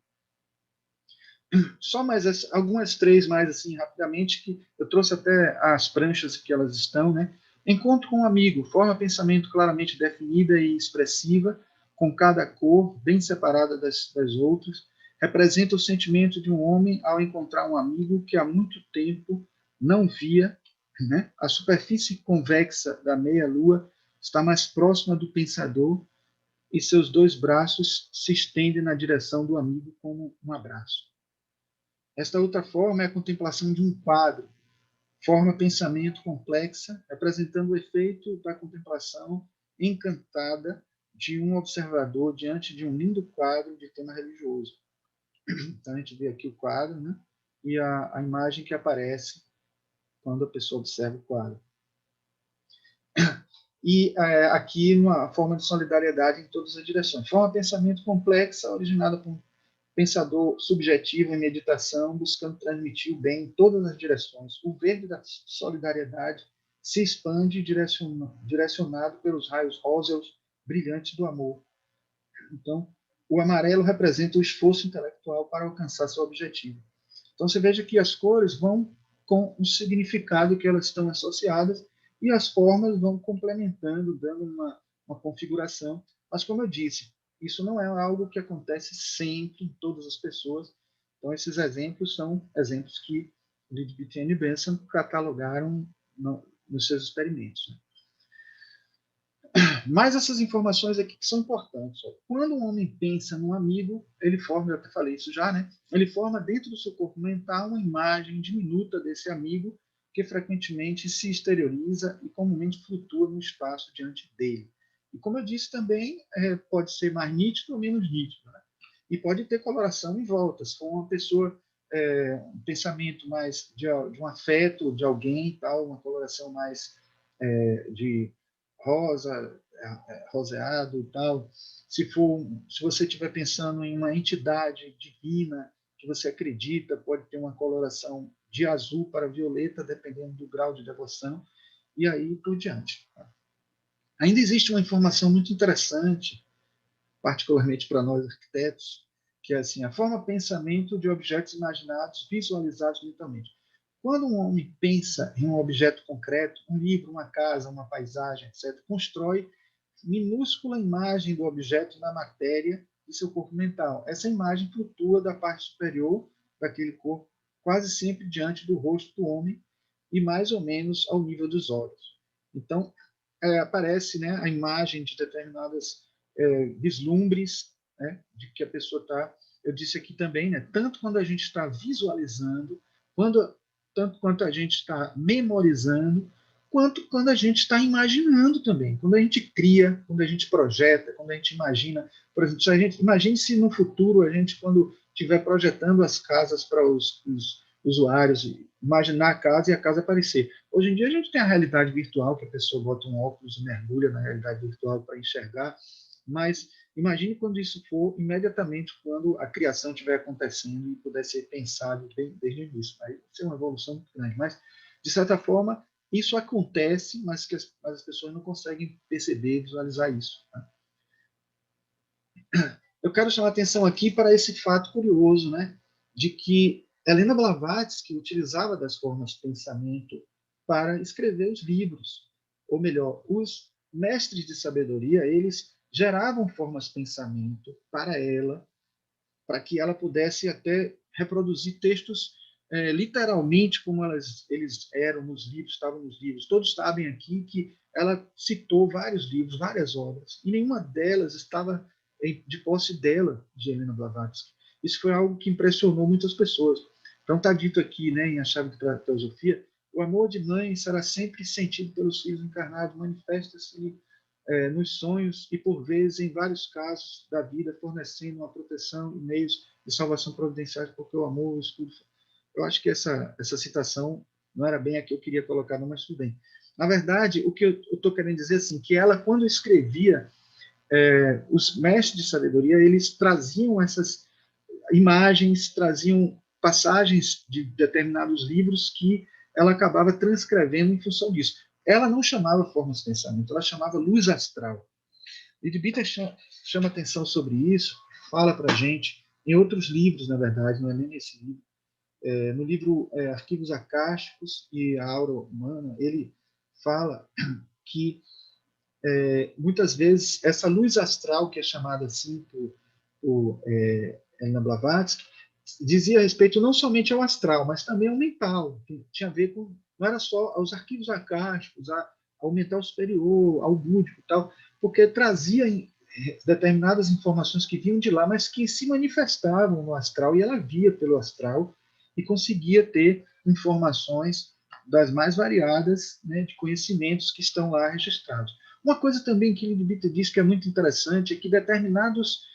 Só mais algumas três mais assim rapidamente, que eu trouxe até as pranchas que elas estão, né? Encontro com um amigo, forma pensamento claramente definida e expressiva, com cada cor bem separada das outras, representa o sentimento de um homem ao encontrar um amigo que há muito tempo não via, né? A superfície convexa da meia-lua está mais próxima do pensador e seus dois braços se estendem na direção do amigo como um abraço. Esta outra forma é a contemplação de um quadro, forma pensamento complexa, representando o efeito da contemplação encantada de um observador diante de um lindo quadro de tema religioso. Então, a gente vê aqui o quadro, né? E a imagem que aparece quando a pessoa observa o quadro. E aqui, uma forma de solidariedade em todas as direções. Forma pensamento complexa, originada por pensador subjetivo em meditação, buscando transmitir o bem em todas as direções. O verde da solidariedade se expande direcionado pelos raios róseos brilhantes do amor. Então, o amarelo representa o esforço intelectual para alcançar seu objetivo. Então, você veja que as cores vão com o significado que elas estão associadas e as formas vão complementando, dando uma configuração. Mas, como eu disse, isso não é algo que acontece sempre em todas as pessoas. Então, esses exemplos são exemplos que Leadbeater e Benson catalogaram nos seus experimentos. Mas essas informações aqui que são importantes. Quando um homem pensa num amigo, ele forma, eu até falei isso já, né? Ele forma dentro do seu corpo mental uma imagem diminuta desse amigo que frequentemente se exterioriza e comumente flutua no espaço diante dele. E como eu disse também, pode ser mais nítido ou menos nítido, né? E pode ter coloração em volta. Se for uma pessoa, um pensamento mais de um afeto de alguém, tal, uma coloração mais de rosa, roseado e tal. Se você estiver pensando em uma entidade divina que você acredita, pode ter uma coloração de azul para violeta, dependendo do grau de devoção, e aí por diante. Ainda existe uma informação muito interessante, particularmente para nós arquitetos, que é assim, a forma pensamento de objetos imaginados visualizados mentalmente. Quando um homem pensa em um objeto concreto, um livro, uma casa, uma paisagem, etc., constrói minúscula imagem do objeto na matéria de seu corpo mental. Essa imagem flutua da parte superior daquele corpo, quase sempre diante do rosto do homem e mais ou menos ao nível dos olhos. Então, aparece, né, a imagem de determinadas vislumbres, né, de que a pessoa está. Eu disse aqui também, né, tanto quando a gente está visualizando, tanto quanto a gente está memorizando, quanto quando a gente está imaginando também. Quando a gente cria, quando a gente projeta, quando a gente imagina. Por exemplo, imagine se no futuro a gente, quando estiver projetando as casas para os usuários imaginar a casa e a casa aparecer. Hoje em dia a gente tem a realidade virtual, que a pessoa bota um óculos e mergulha na realidade virtual para enxergar, mas imagine quando isso for imediatamente quando a criação estiver acontecendo e puder ser pensado desde o início. Aí vai ser uma evolução muito grande, mas, de certa forma, isso acontece, mas que as pessoas não conseguem perceber, visualizar isso. Né? Eu quero chamar a atenção aqui para esse fato curioso, né, de que Helena Blavatsky utilizava das formas de pensamento para escrever os livros. Ou melhor, os mestres de sabedoria, eles geravam formas de pensamento para ela, para que ela pudesse até reproduzir textos literalmente como eles eram nos livros, estavam nos livros. Todos sabem aqui que ela citou vários livros, várias obras, e nenhuma delas estava de posse dela, de Helena Blavatsky. Isso foi algo que impressionou muitas pessoas. Então está dito aqui, né, em A Chave da Teosofia, o amor de mãe será sempre sentido pelos filhos encarnados, manifesta-se nos sonhos e, por vezes, em vários casos da vida, fornecendo uma proteção e meios de salvação providenciais, porque o amor, o escudo. Eu acho que essa citação não era bem a que eu queria colocar, não, mas tudo bem. Na verdade, o que eu estou querendo dizer assim, que ela, quando escrevia, os mestres de sabedoria, eles traziam essas imagens, traziam passagens de determinados livros que ela acabava transcrevendo em função disso. Ela não chamava formas de pensamento, ela chamava luz astral. Lyd Bitter chama atenção sobre isso, fala para a gente, em outros livros, na verdade, não é nem nesse livro, no livro Arquivos Acásticos e a Aura Humana, ele fala que muitas vezes essa luz astral, que é chamada assim por Helena Blavatsky, dizia respeito não somente ao astral, mas também ao mental, que tinha a ver com, não era só aos arquivos acásticos, ao mental superior, ao búdico e tal, porque trazia determinadas informações que vinham de lá, mas que se manifestavam no astral, e ela via pelo astral e conseguia ter informações das mais variadas, né, de conhecimentos que estão lá registrados. Uma coisa também que Lyd Bitter diz que é muito interessante é que determinados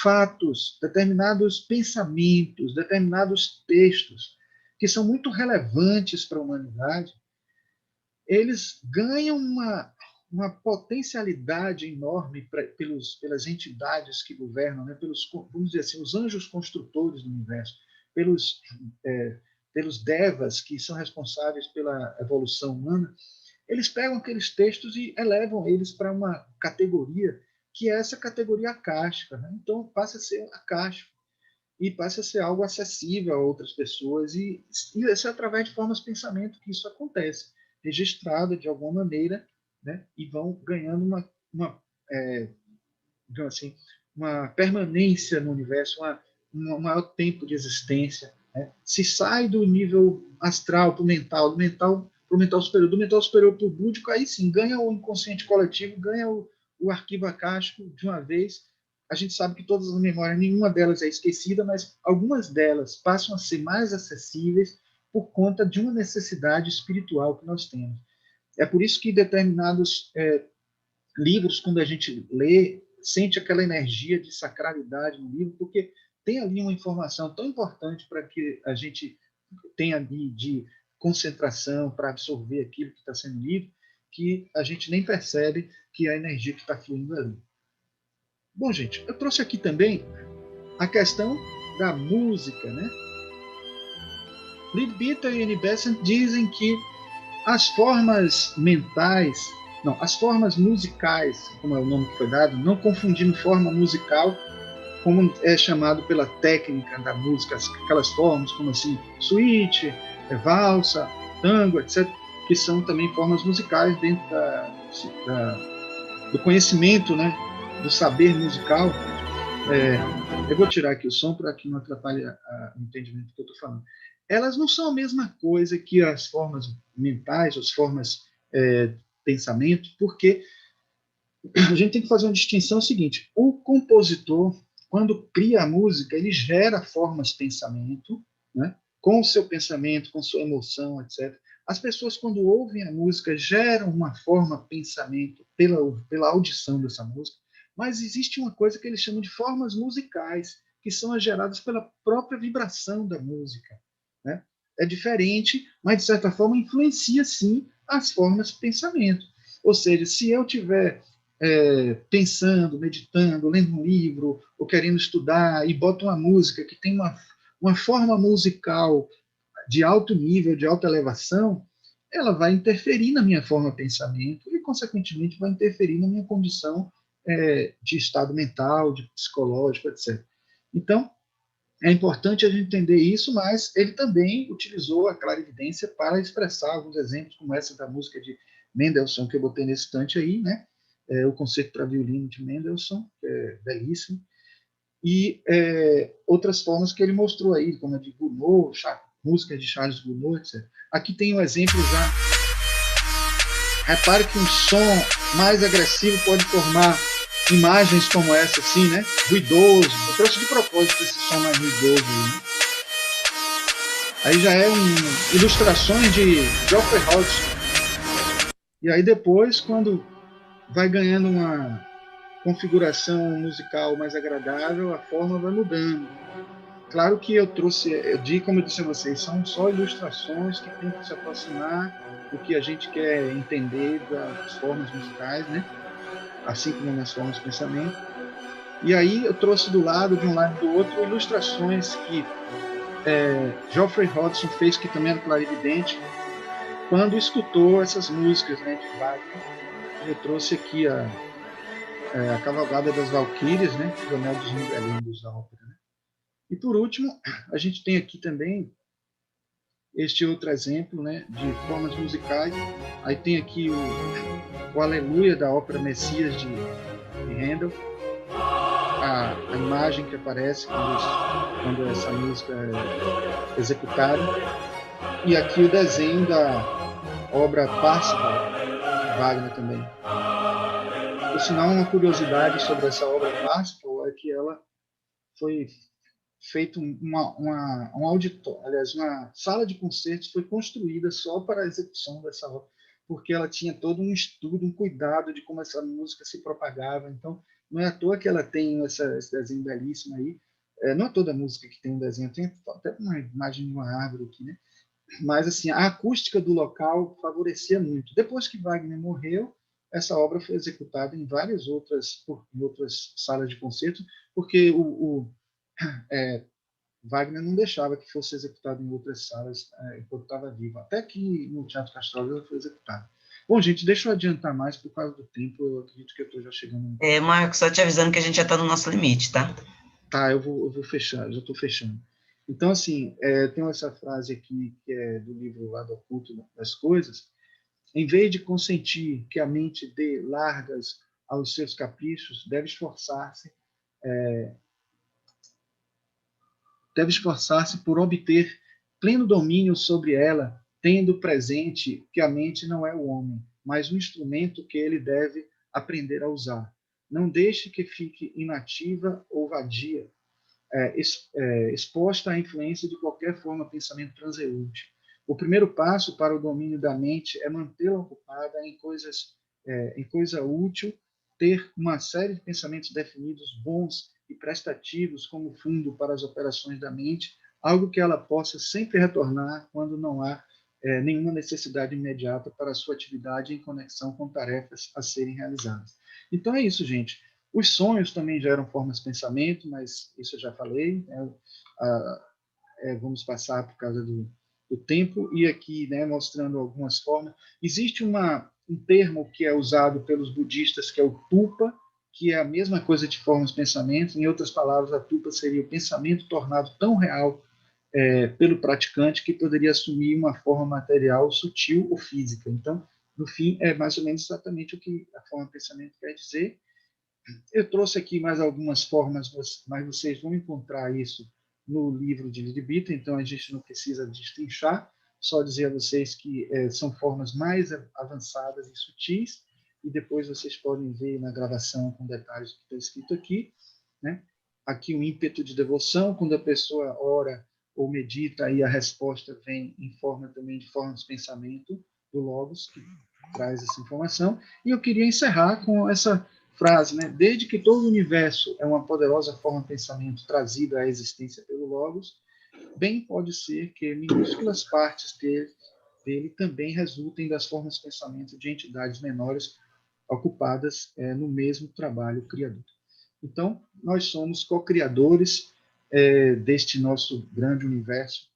fatos, determinados pensamentos, determinados textos que são muito relevantes para a humanidade, eles ganham uma potencialidade enorme pelas entidades que governam, né? Vamos dizer assim, os anjos construtores do universo, pelos devas que são responsáveis pela evolução humana. Eles pegam aqueles textos e elevam eles para uma categoria que é essa categoria acástica. Né? Então, passa a ser acástico e passa a ser algo acessível a outras pessoas. E isso é através de formas de pensamento que isso acontece, registrado de alguma maneira, né? E vão ganhando assim, uma permanência no universo, um maior tempo de existência. Né? Se sai do nível astral para o mental, do mental para o mental superior, do mental superior para o búdico, aí sim, ganha o inconsciente coletivo, ganha o arquivo acástico de uma vez. A gente sabe que todas as memórias, nenhuma delas é esquecida, mas algumas delas passam a ser mais acessíveis por conta de uma necessidade espiritual que nós temos. É por isso que determinados livros, quando a gente lê, sente aquela energia de sacralidade no livro, porque tem ali uma informação tão importante para que a gente tenha ali de concentração para absorver aquilo que está sendo lido, que a gente nem percebe que é a energia que está fluindo ali. Bom, gente, eu trouxe aqui também a questão da música, né? Lyd Bitter e Annie Besant dizem que as formas mentais, não, as formas musicais, como é o nome que foi dado, não confundindo forma musical, como é chamado pela técnica da música, aquelas formas como assim, suíte, valsa, tango, etc., que são também formas musicais dentro do conhecimento, né, do saber musical. Eu vou tirar aqui o som para que não atrapalhe o entendimento que eu estou falando. Elas não são a mesma coisa que as formas mentais, as formas de pensamento, porque a gente tem que fazer uma distinção seguinte: o compositor, quando cria a música, ele gera formas de pensamento, né, com o seu pensamento, com sua emoção, etc. As pessoas, quando ouvem a música, geram uma forma de pensamento pela audição dessa música, mas existe uma coisa que eles chamam de formas musicais, que são as geradas pela própria vibração da música, né? É diferente, mas, de certa forma, influencia, sim, as formas de pensamento. Ou seja, se eu tiver pensando, meditando, lendo um livro, ou querendo estudar, e boto uma música que tem uma forma musical de alto nível, de alta elevação, ela vai interferir na minha forma de pensamento e, consequentemente, vai interferir na minha condição de estado mental, de psicológico, etc. Então, é importante a gente entender isso, mas ele também utilizou a clarividência para expressar alguns exemplos, como essa da música de Mendelssohn, que eu botei nesse estante aí, né? O concerto para violino de Mendelssohn, que é belíssimo, e outras formas que ele mostrou aí, como a de Gounod, músicas de Charles Gounod, etc. Aqui tem um exemplo já. Repare que um som mais agressivo pode formar imagens como essa, assim, né? Ruidoso. Eu trouxe de propósito esse som mais ruidoso. Né? Aí já ilustrações de Geoffrey Hodgson. E aí depois, quando vai ganhando uma configuração musical mais agradável, a forma vai mudando. Claro que eu trouxe, como eu disse a vocês, são só ilustrações que tentam se aproximar do que a gente quer entender das formas musicais, né? Assim como nas formas de pensamento. E aí eu trouxe de um lado e do outro, ilustrações que Geoffrey Hodgson fez, que também era clarividente, quando escutou essas músicas, né, de Wagner. Eu trouxe aqui a Cavalgada das Valquírias, né, do Anel dos Nibelinos da ópera. Né? E por último, a gente tem aqui também este outro exemplo, né, de formas musicais. Aí tem aqui o Aleluia da ópera Messias de Handel, a imagem que aparece quando essa música é executada, e aqui o desenho da obra Parsifal, de Wagner também. Por sinal, uma curiosidade sobre essa obra Parsifal é que ela foi feito um auditório, aliás, uma sala de concertos foi construída só para a execução dessa obra, porque ela tinha todo um estudo, um cuidado de como essa música se propagava. Então, não é à toa que ela tem esse desenho belíssimo aí. Não é toda música que tem um desenho, tem até uma imagem de uma árvore aqui, né? Mas assim, a acústica do local favorecia muito. Depois que Wagner morreu, essa obra foi executada em várias outras salas de concerto, porque Wagner não deixava que fosse executado em outras salas enquanto estava vivo, até que no Teatro Castro Alves ela foi executada. Bom, gente, deixa eu adiantar mais por causa do tempo, eu acredito que eu estou já chegando. Marcos, só te avisando que a gente já está no nosso limite, tá? Tá, eu vou fechar, já estou fechando. Então, assim, tem essa frase aqui, que é do livro Lado Oculto das Coisas. Em vez de consentir que a mente dê largas aos seus caprichos, deve esforçar-se por obter pleno domínio sobre ela, tendo presente que a mente não é o homem, mas um instrumento que ele deve aprender a usar. Não deixe que fique inativa ou vadia, exposta à influência de qualquer forma de pensamento transeunte. O primeiro passo para o domínio da mente é mantê-la ocupada em coisa útil, ter uma série de pensamentos definidos, bons e prestativos como fundo para as operações da mente, algo que ela possa sempre retornar quando não há nenhuma necessidade imediata para a sua atividade em conexão com tarefas a serem realizadas. Então é isso, gente. Os sonhos também geram formas de pensamento, mas isso eu já falei. Vamos passar por causa do tempo. E aqui, né, mostrando algumas formas. Existe um termo que é usado pelos budistas, que é o tupa, que é a mesma coisa de formas de pensamento. Em outras palavras, a tupa seria o pensamento tornado tão real pelo praticante que poderia assumir uma forma material, sutil ou física. Então, no fim, é mais ou menos exatamente o que a forma de pensamento quer dizer. Eu trouxe aqui mais algumas formas, mas vocês vão encontrar isso no livro de Lidbita, então a gente não precisa destrinchar, só dizer a vocês que são formas mais avançadas e sutis, e depois vocês podem ver na gravação com detalhes do que está escrito aqui. Né? Aqui o ímpeto de devoção, quando a pessoa ora ou medita, e a resposta vem em forma também de forma de pensamento do Logos, que traz essa informação. E eu queria encerrar com essa frase, né? Desde que todo o universo é uma poderosa forma de pensamento trazida à existência pelo Logos, bem pode ser que minúsculas partes dele também resultem das formas de pensamento de entidades menores ocupadas no mesmo trabalho criador. Então, nós somos co-criadores deste nosso grande universo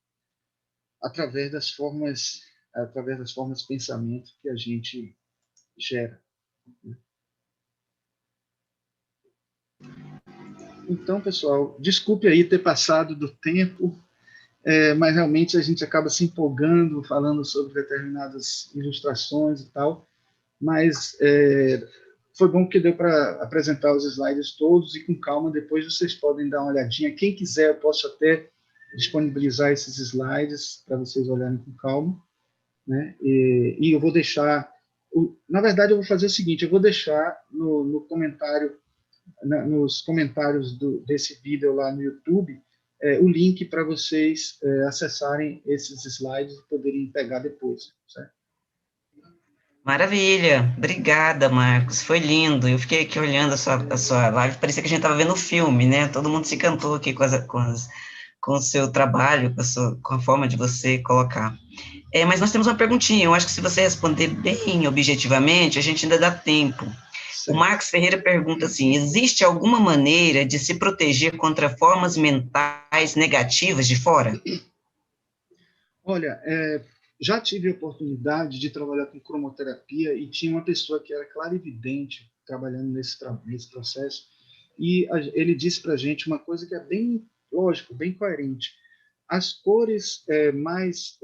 através das formas de pensamento que a gente gera. Então, pessoal, desculpe aí ter passado do tempo, mas realmente a gente acaba se empolgando, falando sobre determinadas ilustrações e tal, mas foi bom que deu para apresentar os slides todos, e com calma depois vocês podem dar uma olhadinha. Quem quiser, eu posso até disponibilizar esses slides para vocês olharem com calma, né? E eu vou deixar, na verdade eu vou fazer o seguinte, eu vou deixar no comentário, nos comentários desse vídeo lá no YouTube, o link para vocês acessarem esses slides e poderem pegar depois, certo? Maravilha, obrigada, Marcos, foi lindo. Eu fiquei aqui olhando a sua live, parecia que a gente estava vendo o filme, né? Todo mundo se encantou aqui com o seu trabalho, com a forma de você colocar. Mas nós temos uma perguntinha, eu acho que se você responder bem objetivamente, a gente ainda dá tempo. Certo. O Marcos Ferreira pergunta assim: existe alguma maneira de se proteger contra formas mentais negativas de fora? Olha, já tive a oportunidade de trabalhar com cromoterapia e tinha uma pessoa que era clarividente trabalhando nesse processo, e ele disse para a gente uma coisa que é bem lógico, bem coerente. As cores mais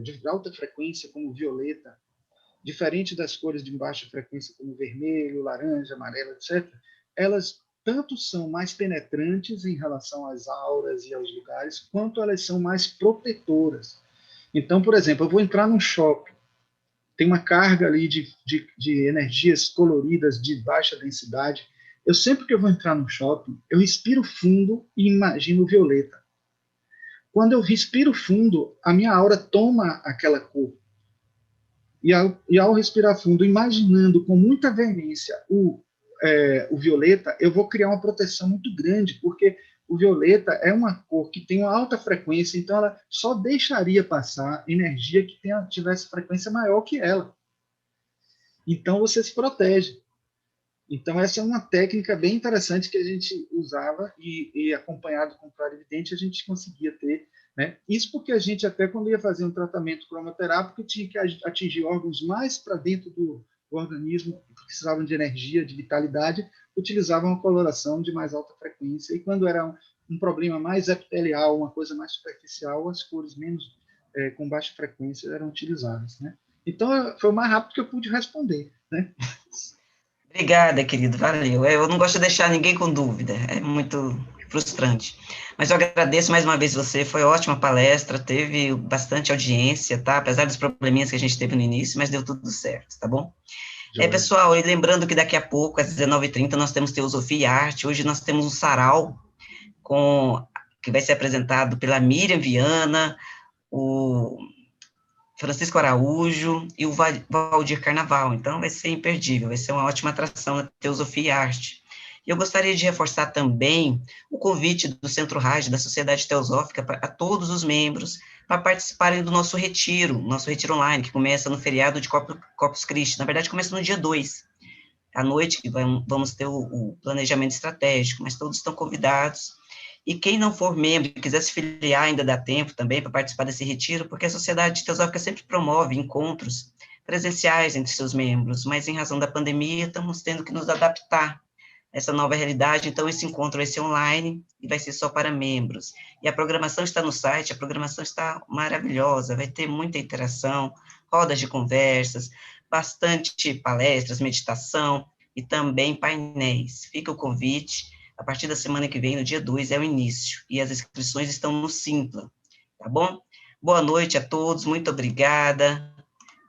de alta frequência, como violeta, diferente das cores de baixa frequência, como vermelho, laranja, amarelo, etc., elas tanto são mais penetrantes em relação às auras e aos lugares, quanto elas são mais protetoras. Então, por exemplo, eu vou entrar num shopping, tem uma carga ali de energias coloridas de baixa densidade. Eu sempre que eu vou entrar num shopping, eu respiro fundo e imagino violeta. Quando eu respiro fundo, a minha aura toma aquela cor. E ao respirar fundo, imaginando com muita veemência o violeta, eu vou criar uma proteção muito grande, porque o violeta é uma cor que tem uma alta frequência, então ela só deixaria passar energia que tivesse frequência maior que ela. Então você se protege. Então essa é uma técnica bem interessante que a gente usava e acompanhado com o clarividente a gente conseguia ter, né? Isso porque a gente até quando ia fazer um tratamento cromoterápico tinha que atingir órgãos mais para dentro do organismo que precisavam de energia, de vitalidade, utilizavam uma coloração de mais alta frequência, e quando era um problema mais epitelial, uma coisa mais superficial, as cores menos com baixa frequência eram utilizadas, né? Então foi o mais rápido que eu pude responder, né? Obrigada, querido, valeu. Eu não gosto de deixar ninguém com dúvida, é muito frustrante. Mas eu agradeço mais uma vez você, foi ótima palestra, teve bastante audiência, tá? Apesar dos probleminhas que a gente teve no início, mas deu tudo certo, tá bom? Pessoal, e lembrando que daqui a pouco, às 19h30, nós temos Teosofia e Arte. Hoje nós temos um sarau que vai ser apresentado pela Miriam Viana, o Francisco Araújo e o Valdir Carnaval. Então, vai ser imperdível, vai ser uma ótima atração na Teosofia e Arte. E eu gostaria de reforçar também o convite do Centro Raj, da Sociedade Teosófica, a todos os membros, para participarem do nosso retiro online, que começa no feriado de Corpus Christi. Na verdade, começa no dia 2, à noite, que vamos ter o planejamento estratégico, mas todos estão convidados. E quem não for membro e quiser se filiar, ainda dá tempo também para participar desse retiro, porque a Sociedade Teosófica sempre promove encontros presenciais entre seus membros, mas em razão da pandemia, estamos tendo que nos adaptar a essa nova realidade, então esse encontro vai ser online e vai ser só para membros. E a programação está no site, a programação está maravilhosa, vai ter muita interação, rodas de conversas, bastante palestras, meditação e também painéis. Fica o convite. A partir da semana que vem, no dia 2, é o início, e as inscrições estão no Simpla, tá bom? Boa noite a todos, muito obrigada,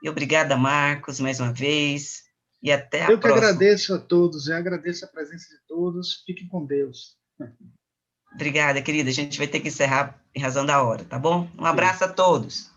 e obrigada, Marcos, mais uma vez, e até a próxima. Eu que agradeço a todos, eu agradeço a presença de todos, fiquem com Deus. Obrigada, querida, a gente vai ter que encerrar em razão da hora, tá bom? Um abraço a todos.